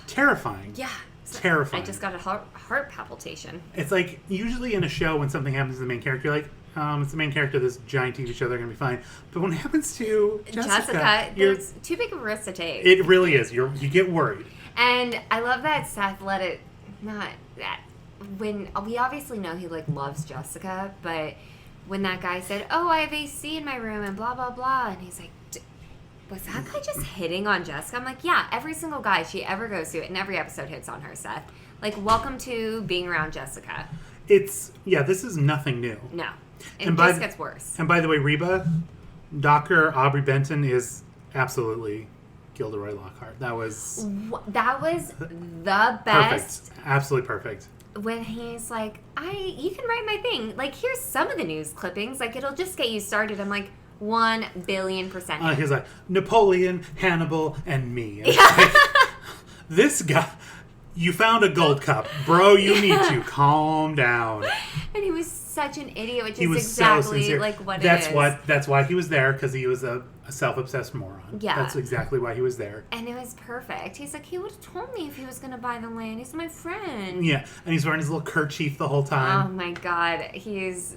Terrifying. Yeah. Terrifying. I just got a heart palpitation. It's like, usually in a show, when something happens to the main character, you're like, it's the main character of this giant TV show, they're going to be fine. But when it happens to Jessica it's too big of a risk to take. It really is. You get worried. And I love that Seth let it, not that, when, we obviously know he, like, loves Jessica, but when that guy said, oh, I have AC in my room and blah, blah, blah, and he's like, was that guy just hitting on Jessica? I'm like, yeah, every single guy she ever goes to in every episode hits on her, Seth. Like, welcome to being around Jessica. This is nothing new. No. It just gets worse. And by the way, Reba, Dr. Aubrey Benton is absolutely Gilderoy Lockhart. That was the best. Perfect. Absolutely perfect. When he's like, you can write my thing. Like, here's some of the news clippings. Like, it'll just get you started. I'm like, 1,000,000,000%. He's like, Napoleon, Hannibal, and me. And like, this guy... You found a gold cup. Bro, you need to calm down. And he was such an idiot, which he is was exactly so sincere. like what that's it is. That's why he was there, because he was a self-obsessed moron. Yeah. That's exactly why he was there. And it was perfect. He's like, he would have told me if he was going to buy the land. He's my friend. Yeah, and he's wearing his little kerchief the whole time. Oh, my God. He's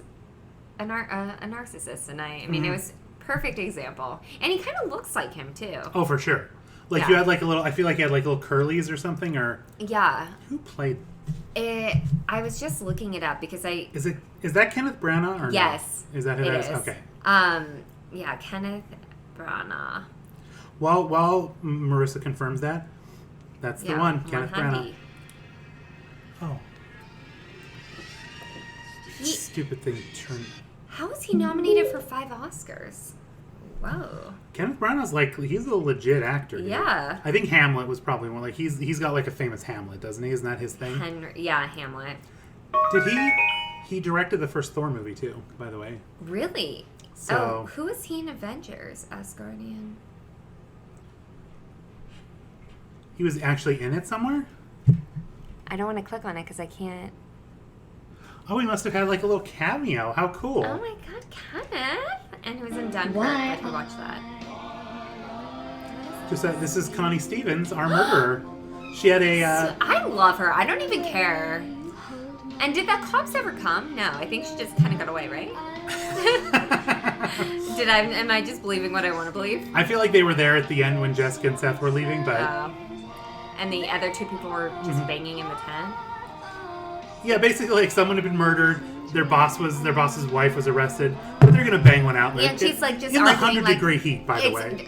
a narcissist tonight. I mean, it was perfect example. And he kind of looks like him, too. Oh, for sure. Like, you had like a little... I feel like you had like little curlies or something, or... Yeah. Who played... I was just looking it up because I... Is that Kenneth Branagh or yes. No? Is that who that is? Okay. Yeah, Kenneth Branagh. While Marissa confirms that, that's the one, Kenneth Branagh. Oh. Stupid thing to turn... How was he nominated for 5 Oscars? Whoa. Kenneth Branagh's like, he's a legit actor. Yeah. Dude. I think Hamlet was probably one. Like, he's got like a famous Hamlet, doesn't he? Isn't that his thing? Hamlet. Did he directed the first Thor movie too, by the way. Really? So, who was he in Avengers? Asgardian? He was actually in it somewhere? I don't want to click on it because I can't. Oh, he must have had like a little cameo. How cool. Oh my God, Kenneth! And he was in Dunkirk. I could watch that. This is Connie Stevens, our murderer. She had a... I love her. I don't even care. And did that cops ever come? No, I think she just kind of got away, right? Am I just believing what I want to believe? I feel like they were there at the end when Jessica and Seth were leaving, but... and the other 2 people were just banging in the tent? Yeah, basically, like, someone had been murdered. Their boss's wife was arrested, but they're gonna bang one out. Like, and she's like just in the arguing 100-degree heat, by the way.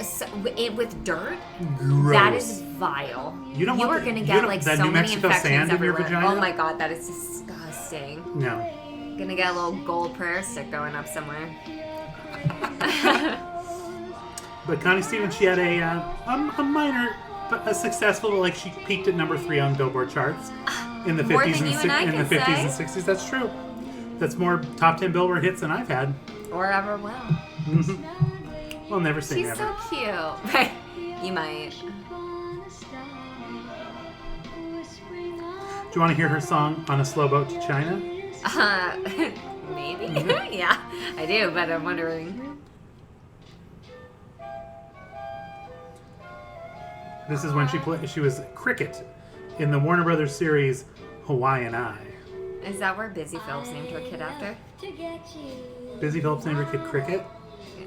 With dirt. Gross. That is vile. You are gonna get like so New many Mexico infections sand everywhere. In your vagina? Oh my God, that is disgusting. No. Gonna get a little gold prayer stick going up somewhere. But Connie Stevens, she had a minor, but a successful. Like, she peaked at number 3 on Billboard charts in the 50s and 60s. That's true. That's more top 10 Billboard hits than I've had. Or ever will. Mm-hmm. Well, never say never. She's so cute. Right. You might. you want to hear her song On a Slow Boat to China? Maybe. Yeah, I do, but I'm wondering. This is when she was Cricket in the Warner Brothers series Hawaiian Eye. Is that where Busy Phillips named her kid after? Busy Phillips named her kid Cricket? Yeah.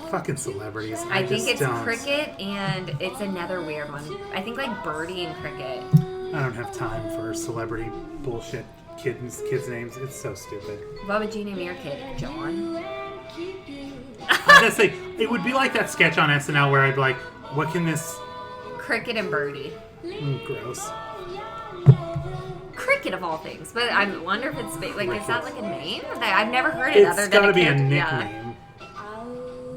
Fucking celebrities. I think just it's don't. Cricket, and it's another weird one. I think like Birdie and Cricket. I don't have time for celebrity bullshit kids' names. It's so stupid. What would you name your kid? John? I just say, it would be like that sketch on SNL where I'd be like, what can this... Cricket and Birdie. Gross. Cricket of all things, but I wonder if it's like is that like a name? I've never heard it other It's than gotta a be a kid. nickname.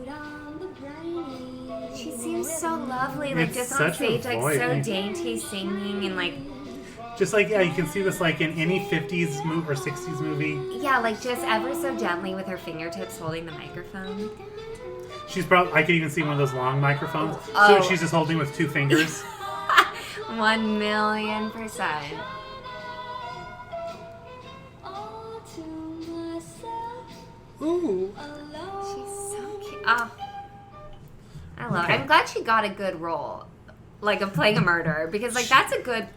Yeah. She seems so lovely, like It's just on such a stage, like voice. so dainty, singing and like Just like, yeah, you can see this like in any 50s movie or 60s movie. yeah, like just ever so gently with her fingertips holding the microphone. She's probably, I could even see one of those long microphones. Oh. So she's just holding with two fingers. 1,000,000%. Ooh. She's so cute. Oh, I love Okay. it. I'm glad she got a good role, like of playing a murderer, because like that's a good.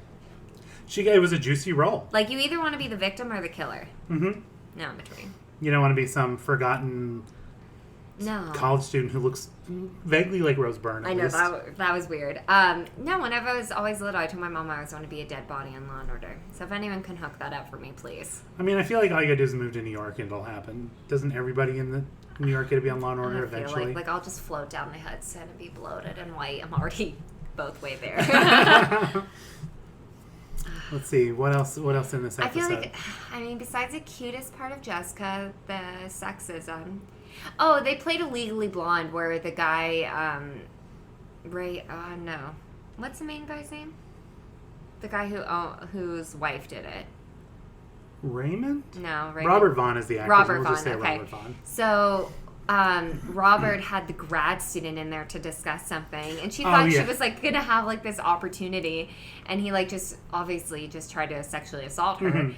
It was a juicy role. Like you either want to be the victim or the killer. Mm-hmm. No in between. You don't want to be some forgotten No. college student who looks vaguely like Rose Byrne. I know that was weird. No, whenever I was always little, I told my mom I always want to be a dead body in Law and Order. So if anyone can hook that up for me, please. I mean, I feel like all you gotta do is move to New York and it'll happen. Doesn't everybody in the New York get to be on Law and Order I feel eventually? like I'll just float down the Hudson and be bloated and white. I'm already both way there. Let's see, what else in this I episode? feel like, I mean, besides the cutest part of Jessica, the sexism. Oh, they played a Legally Blonde where the guy, no. What's the main guy's name? The guy whose wife did it. Raymond? No, Raymond. Robert Vaughn is the actor. Robert we'll just Vaughn, say okay. Robert Vaughn. So, Robert had the grad student in there to discuss something, and she thought she was like gonna have like this opportunity, and he like just obviously just tried to sexually assault her. Mhm.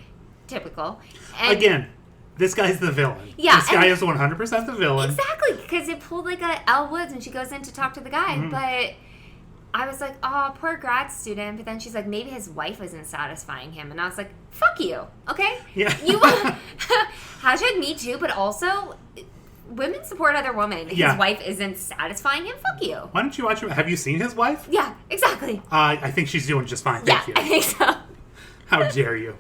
Typical. And Again, this guy's the villain. Yeah, This guy and- is 100% the villain. exactly, because it pulled like a Elle Woods when she goes in to talk to the guy, Mhm. but. I was like, oh, poor grad student. But then she's like, maybe his wife isn't satisfying him. And I was like, fuck you, okay? Yeah. You hashtag me too, but also women support other women. His Yeah. wife isn't satisfying him. Fuck you. Why don't you watch him? Have you seen his wife? Yeah, exactly. I think she's doing just fine. Yeah, Thank I you. think so. How dare you?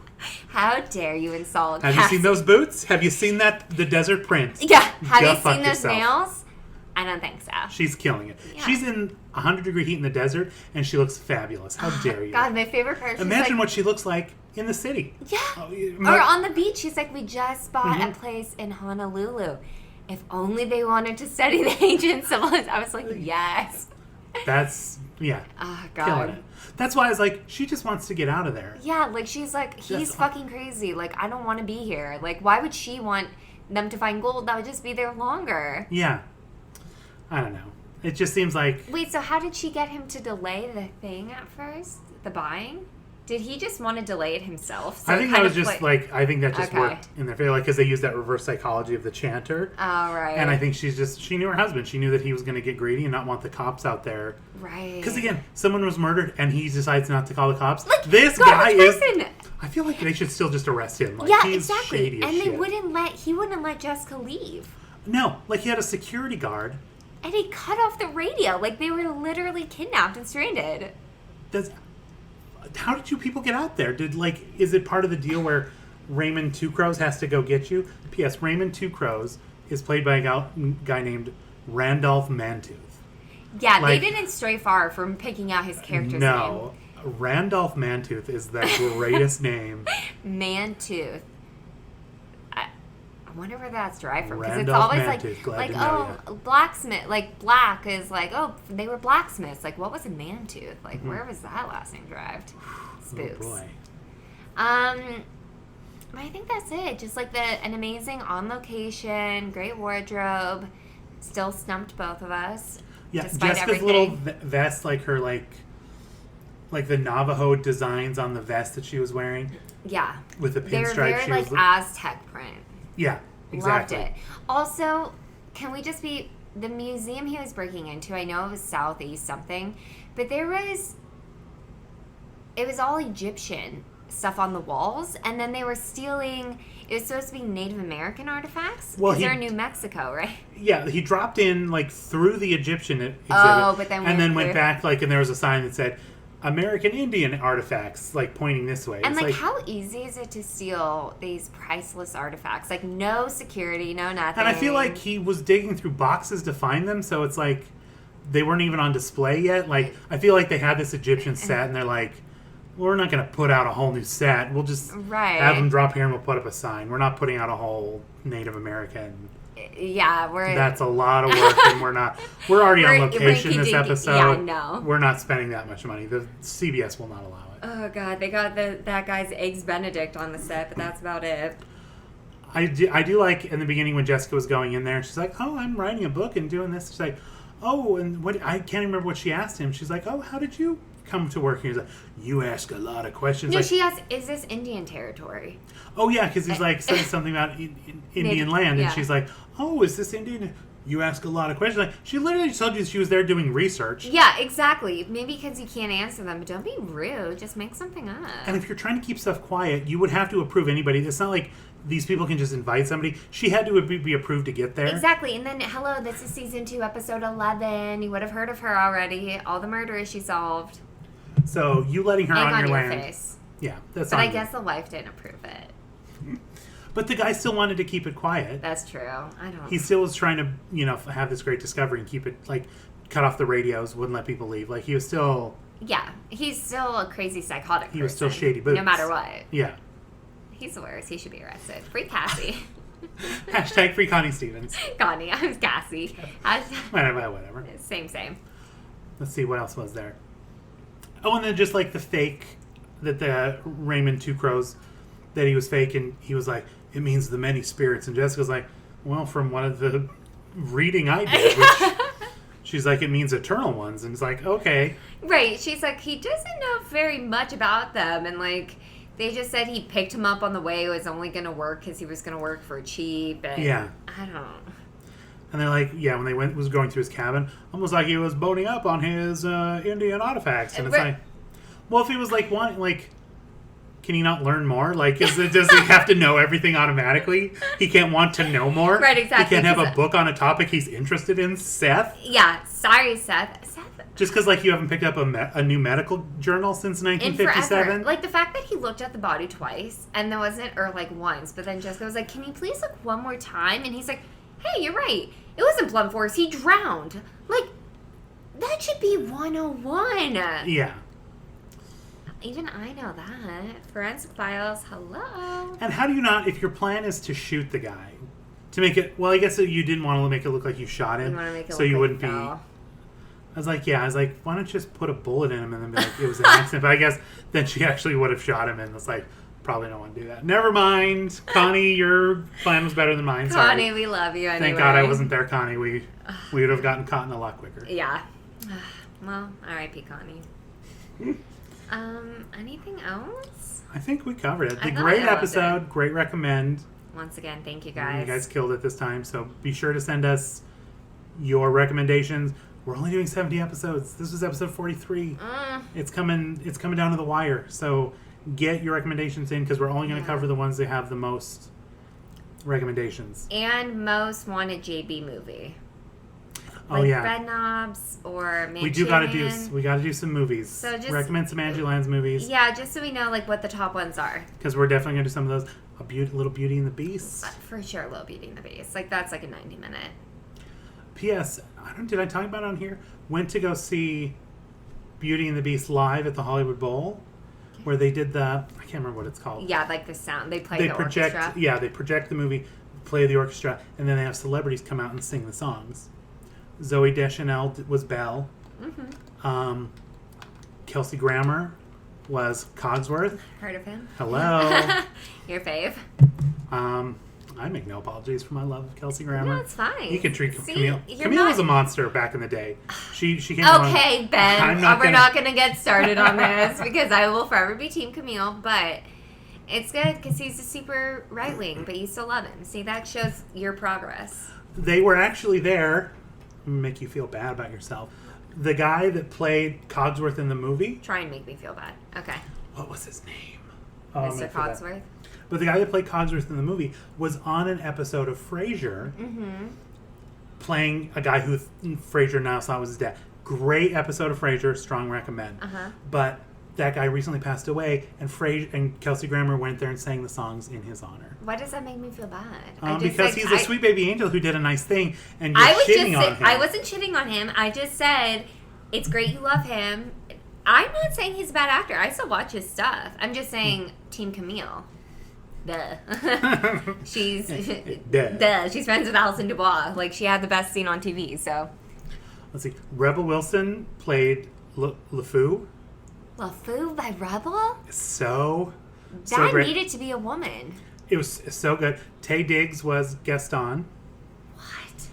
How dare you insult Have you Cassie? seen those boots? Have you seen the desert print? Yeah. Have Go you fuck seen those yourself. nails? I don't think so. She's killing it. Yeah. She's in 100-degree heat in the desert, and she looks fabulous. How dare you? God, my favorite part. She's Imagine like, what she looks like in the city. yeah. Oh, Or on the beach, she's like, we just bought Mhm. a place in Honolulu. If only they wanted to study the ancient civilizations. I was like, yes. That's, yeah, Oh, killing God. it. That's why I was like, she just wants to get out of there. Yeah, like, she's like, he's Just- fucking crazy. Like, I don't want to be here. Like, why would she want them to find gold? That would just be there longer. Yeah. I don't know. It just seems like... Wait, so how did she get him to delay the thing at first? The buying? Did he just want to delay it himself? So I it think kind that was of just I think that just Okay. worked in their favor, like, because they used that reverse psychology of the chanter. Oh, right. And I think she knew her husband. She knew that he was going to get greedy and not want the cops out there. Right. Because again, someone was murdered and he decides not to call the cops. Like, This guy garbage is... person. I feel like they should still just arrest him. Like, Yeah, he's exactly. shady as And shit. he wouldn't let Jessica leave. No, like he had a security guard. And he cut off the radio. Like, they were literally kidnapped and stranded. How did you people get out there? Is it part of the deal where Raymond Two Crows has to go get you? P.S. Raymond Two Crows is played by a guy named Randolph Mantooth. Yeah, Like- they didn't stray far from picking out his character's No, Randolph Mantooth is the greatest name. name. Mantooth. I wonder where that's derived from. Because it's Randolph always Mantooth, glad like to know blacksmith. Like, black is like, oh, they were blacksmiths. Like, what was a Mantooth? Like, where was that last name derived? Spooks. Oh boy. I think that's it. Just like an amazing on location, great wardrobe. Still stumped both of us. Yeah, despite Jessica's everything. little vest, like her like the Navajo designs on the vest that she was wearing. Yeah. With the They were pinstripe. very like Aztec print. Yeah, exactly. Loved it. Also, can we just be the museum he was breaking into? I know it was Southeast something, but it was all Egyptian stuff on the walls, and then they were stealing. It was supposed to be Native American artifacts because they're in New Mexico, right? Yeah, he dropped in like through the Egyptian exhibit. But then went back and there was a sign that said American Indian artifacts, like pointing this way. And it's how easy is it to steal these priceless artifacts? Like no security, no nothing. And I feel like he was digging through boxes to find them, so it's like they weren't even on display yet. Like I feel like they had this Egyptian set, and they're like, we're not going to put out a whole new set. We'll just have them drop here and we'll put up a sign. We're not putting out a whole Native American. Yeah, that's a lot of work, and we're already on location this episode. Yeah, no. We're not spending that much money. The CBS will not allow it. Oh God, they got that guy's Eggs Benedict on the set, but that's about it. I do like in the beginning when Jessica was going in there, and she's like, "Oh, I'm writing a book and doing this." She's like, "Oh, and what?" I can't remember what she asked him. She's like, "Oh, how did you come to work here?" He's like, "You ask a lot of questions." No, like, she asked, "Is this Indian territory?" Oh yeah, because he's like saying something about Indian land, and she's like, "Oh, is this Indian?" You ask a lot of questions. Like she literally told you she was there doing research. Yeah, exactly. Maybe because you can't answer them, but don't be rude. Just make something up. And if you're trying to keep stuff quiet, you would have to approve anybody. It's not like these people can just invite somebody. She had to be approved to get there. Exactly. And then, hello, this is season 2, episode 11. You would have heard of her already. All the murders she solved. So you letting her on your land. Face. Yeah, that's. But I guess the wife didn't approve it. But the guy still wanted to keep it quiet. That's true. I don't. He still was trying to, have this great discovery and keep it cut off the radios, wouldn't let people leave. Like he was still. Yeah, he's still a crazy psychotic. He was still shady boots. No matter what. Yeah. He's the worst. He should be arrested. Free Cassie. Hashtag free Connie Stevens. Connie, I was Cassie. Whatever. Same. Let's see, what else was there? Oh, and then just the fake that the Raymond Two Crows, that he was fake, and he was like, it means the many spirits. And Jessica's like, well, from one of the reading I did, which she's like, it means eternal ones. And it's like, okay. Right. She's like, he doesn't know very much about them. And they just said he picked him up on the way. It was only going to work because he was going to work for cheap. And yeah. I don't. And they're like, yeah, when they was going through his cabin, almost like he was boning up on his Indian artifacts. And it's like, well, if he was can he not learn more? Does he have to know everything automatically? He can't want to know more? Right, exactly. He can't have a book on a topic he's interested in, Seth? Yeah, sorry, Seth. Just because, you haven't picked up a new medical journal since 1957? The fact that he looked at the body twice, and there wasn't, or, once, but then Jessica was like, can you please look one more time? And he's like, hey, you're right. It wasn't blunt force. He drowned. That should be 101. Yeah. Even I know that. Forensic Files, hello. And how do you not, if your plan is to shoot the guy, to make it, well, I guess you didn't want to make it look like you shot him. You want to make it so look you like wouldn't be. fell. I was like, why don't you just put a bullet in him and then be like, it was an accident. But I guess then she actually would have shot him, and it's like, probably don't want to do that. Never mind. Connie, your plan was better than mine. Sorry. Connie, we love you anyway. Thank God I wasn't there, Connie. We would have gotten caught in a lot quicker. Yeah. Well, R.I.P. Connie. Anything else? I think we covered it. Great episode. Great recommend. Once again, thank you guys. You guys killed it this time. So be sure to send us your recommendations. We're only doing 70 episodes. This was episode 43. It's coming down to the wire. So get your recommendations in, because we're only going to cover the ones that have the most recommendations. And most wanted JB movie. Oh yeah, Red Knobs or Manchurian. We got to do some movies. So just recommend some Angie Land's movies. Yeah, just so we know what the top ones are. Because we're definitely gonna do some of those. Little Beauty and the Beast. For sure, Little Beauty and the Beast. That's a 90-minute. P.S. Did I talk about it on here? Went to go see Beauty and the Beast live at the Hollywood Bowl, where they did I can't remember what it's called. Yeah, the sound. They play the orchestra. Yeah, they project the movie, play the orchestra, and then they have celebrities come out and sing the songs. Zooey Deschanel was Belle. Mm-hmm. Kelsey Grammer was Cogsworth. Heard of him? Hello. Your fave. I make no apologies for my love of Kelsey Grammer. No, it's fine. You can treat See, Camille. you're Camille not- was a monster back in the day. She came along. Okay, Ben. We're not going to get started on this because I will forever be Team Camille, but it's good because he's a super right wing, but you still love him. See, that shows your progress. They were actually there. Make you feel bad about yourself. The guy that played Cogsworth in the movie. Try and make me feel bad. Okay. What was his name? Mr. Cogsworth? But the guy that played Cogsworth in the movie was on an episode of Frasier, playing a guy who Frasier now saw was his dad. Great episode of Frasier, strong recommend. But that guy recently passed away, and Kelsey Grammer went there and sang the songs in his honor. Why does that make me feel bad? Because he's a sweet baby angel who did a nice thing, and you're shitting on him. I wasn't shitting on him. I just said it's great you love him. I'm not saying he's a bad actor. I still watch his stuff. I'm just saying Team Camille. Duh. She's duh. She's friends with Alison Dubois. Like, she had the best scene on TV, so. Let's see. Rebel Wilson played LeFou. LeFou by Rebel? So That needed to be a woman. It was so good. Tay Diggs was Gaston. What?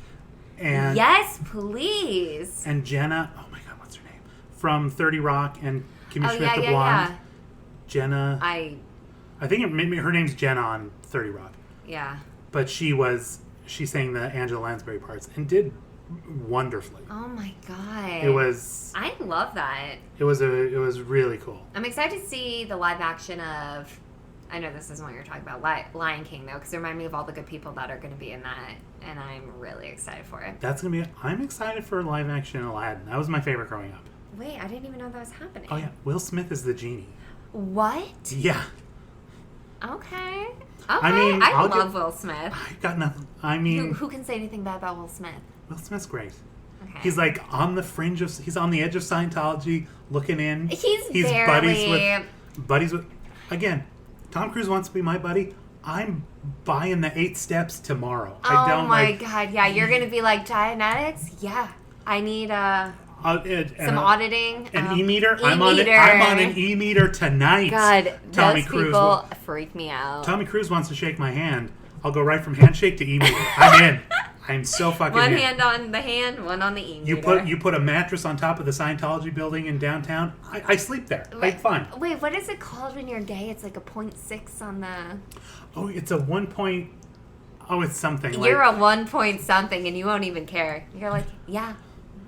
And yes, please. And Jenna, oh my God, what's her name? From 30 Rock and Kimmy Schmidt the Blonde. Yeah. Jenna. I think her name's Jenna on 30 Rock. Yeah. But she sang the Angela Lansbury parts and did wonderfully. Oh my God. I love that. It was really cool. I'm excited to see the live action of, I know this isn't what you're talking about, Lion King though, because they remind me of all the good people that are going to be in that, and I'm really excited for it. I'm excited for live action Aladdin. That was my favorite growing up. Wait, I didn't even know that was happening. Oh yeah, Will Smith is the genie. What? Yeah. Okay. I love Will Smith. I got nothing. I mean, who can say anything bad about Will Smith? Will Smith's great. Okay. He's like on the fringe of. He's on the edge of Scientology, looking in. He's buddies with. Again, Tom Cruise wants to be my buddy. I'm buying the 8 steps tomorrow. Oh my God! Yeah, you're gonna be like Dianetics. Yeah, I need some auditing. An e-meter. I'm on an e-meter tonight. God, Tommy those Cruise people freak me out. Tommy Cruise wants to shake my hand. I'll go right from handshake to e-meter. I'm in. I'm so fucking in. One hand on the hand, one on the e-meter. You put a mattress on top of the Scientology building in downtown. I sleep there. I'm fine. Wait, what is it called when you're gay? It's like a 0.6 on the... Oh, it's a 1 point... Oh, it's something. You're a 1 point something and you won't even care. You're like, yeah,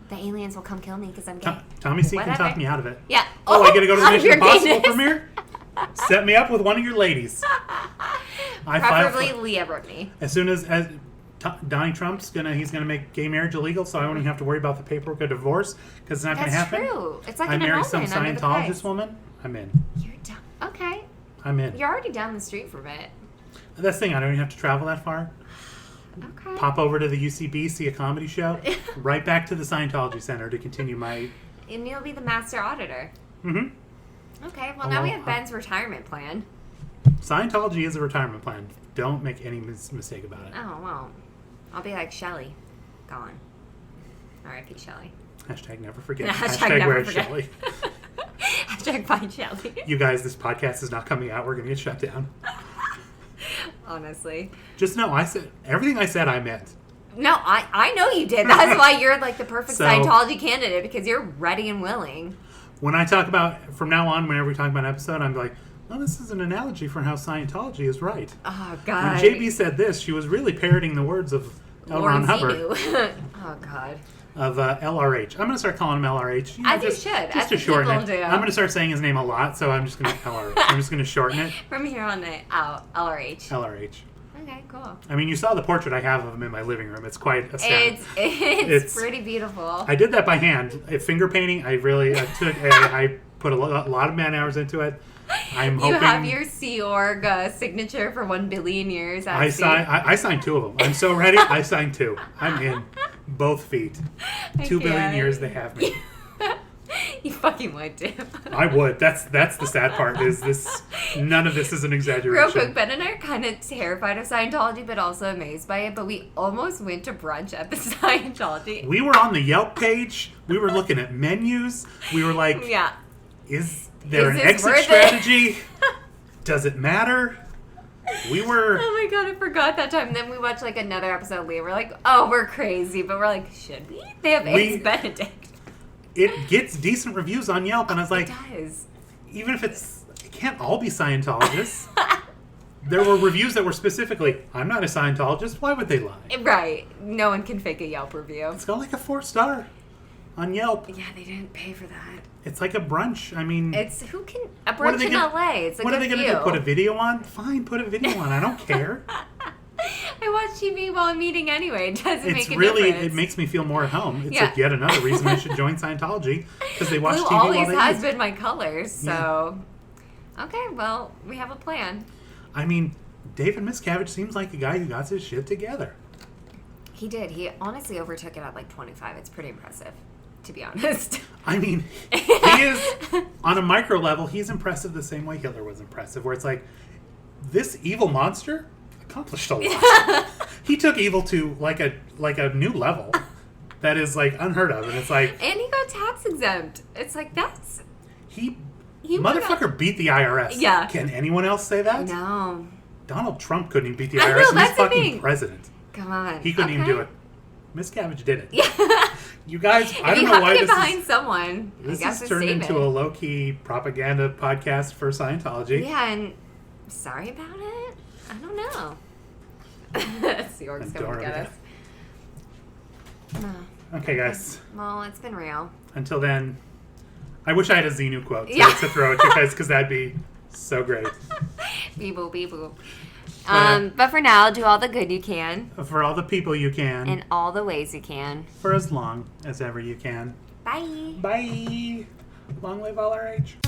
the aliens will come kill me because I'm gay. Tommy C can talk me out of it. Yeah. Oh, I gotta go to the Mission Impossible premiere? Set me up with one of your ladies. Preferably Leah Rodney. As soon as Donnie Trump's he's gonna make gay marriage illegal, so I won't even have to worry about the paperwork of divorce because it's not gonna happen. That's true. It's like I an marry some annulment Scientologist woman. I'm in. You're down. Okay. I'm in. You're already down the street from it. That's the thing. I don't even have to travel that far. Okay. Pop over to the UCB, see a comedy show, right back to the Scientology Center to continue my... And you'll be the master auditor. Mm-hmm. Okay, well, now we have Ben's retirement plan. Scientology is a retirement plan. Don't make any mistake about it. Oh, well. I'll be like Shelley. Gone. R.I.P. Shelley. Hashtag never forget. Hashtag never where's forget. Shelley. Hashtag find Shelley. You guys, this podcast is not coming out. We're going to get shut down. Honestly. Just know, everything I said I meant. No, I know you did. That's why you're like the perfect Scientology candidate, because you're ready and willing. When I talk about, from now on, whenever we talk about an episode, I'm like, well, this is an analogy for how Scientology is right. Oh, God. When JB said this, she was really parroting the words of L. Ron Hubbard. Oh, God. Of LRH. I'm going to start calling him LRH. As you should. Just to shorten it. I'm going to start saying his name a lot, so I'm just going to LRH. I'm just going to shorten it. From here on out, LRH. LRH. Okay, cool. I mean, you saw the portrait I have of him in my living room. It's quite astounding. It's pretty beautiful. I did that by hand. Finger painting, I put a lot of man hours into it. I'm hoping... You have your Sea Org signature for 1 billion years. I signed 2 of them. I'm so ready. I signed 2. I'm in. Both feet. 2 billion years they have me. You fucking would, too. I would. That's the sad part. Is this? None of this is an exaggeration. Real quick, Ben and I are kind of terrified of Scientology, but also amazed by it. But we almost went to brunch at the Scientology. We were on the Yelp page. We were looking at menus. We were like, "Is there an exit strategy? Does it matter?" We were... Oh my god, I forgot that time. And then we watched like another episode of Leah. We're like, oh, we're crazy. But we're like, should we? They have Eggs Benedict. It gets decent reviews on Yelp, and I was like... It does. Even if it can't all be Scientologists. There were reviews that were specifically, I'm not a Scientologist, why would they lie? Right. No one can fake a Yelp review. It's got like a 4-star on Yelp. Yeah, they didn't pay for that. It's like a brunch. I mean... It's, a brunch in LA. It's a What good are they going to view. do? Put a video on? Fine, put a video on. I don't care. I watch TV while I'm eating anyway. It doesn't make a really, difference. it makes me feel more at home. It's like yet another reason I should join Scientology, because they watch Blue TV while always they has eat. been my color, so... Yeah. Okay, well, we have a plan. I mean, David Miscavige seems like a guy who got his shit together. He did. He honestly overtook it at like 25. It's pretty impressive, to be honest. I mean, he is, on a micro level, he's impressive the same way Hitler was impressive, where it's like, this evil monster accomplished a lot. He took evil to like a new level that is like unheard of, and it's like... And he got tax exempt. It's like, that's... He motherfucker beat the IRS. Yeah. Can anyone else say that? No. Donald Trump couldn't even beat the I IRS, know, and he's that's the fucking thing. president. Come on. He couldn't even do it. Miscavige did it. Yeah. You guys, I If don't you know have why to get this behind is... someone, This I guess has it's turned into saving. a low-key propaganda podcast for Scientology. Yeah, and sorry about it. I don't know. Seorg's coming to get us. No. Okay, guys. Well, it's been real. Until then, I wish I had a Xenu quote to, Yeah. to throw at you guys, because that'd be so great. Beep-boo, beep-boo. But for now, do all the good you can. For all the people you can. In all the ways you can. For as long as ever you can. Bye. Bye. Long live all our age.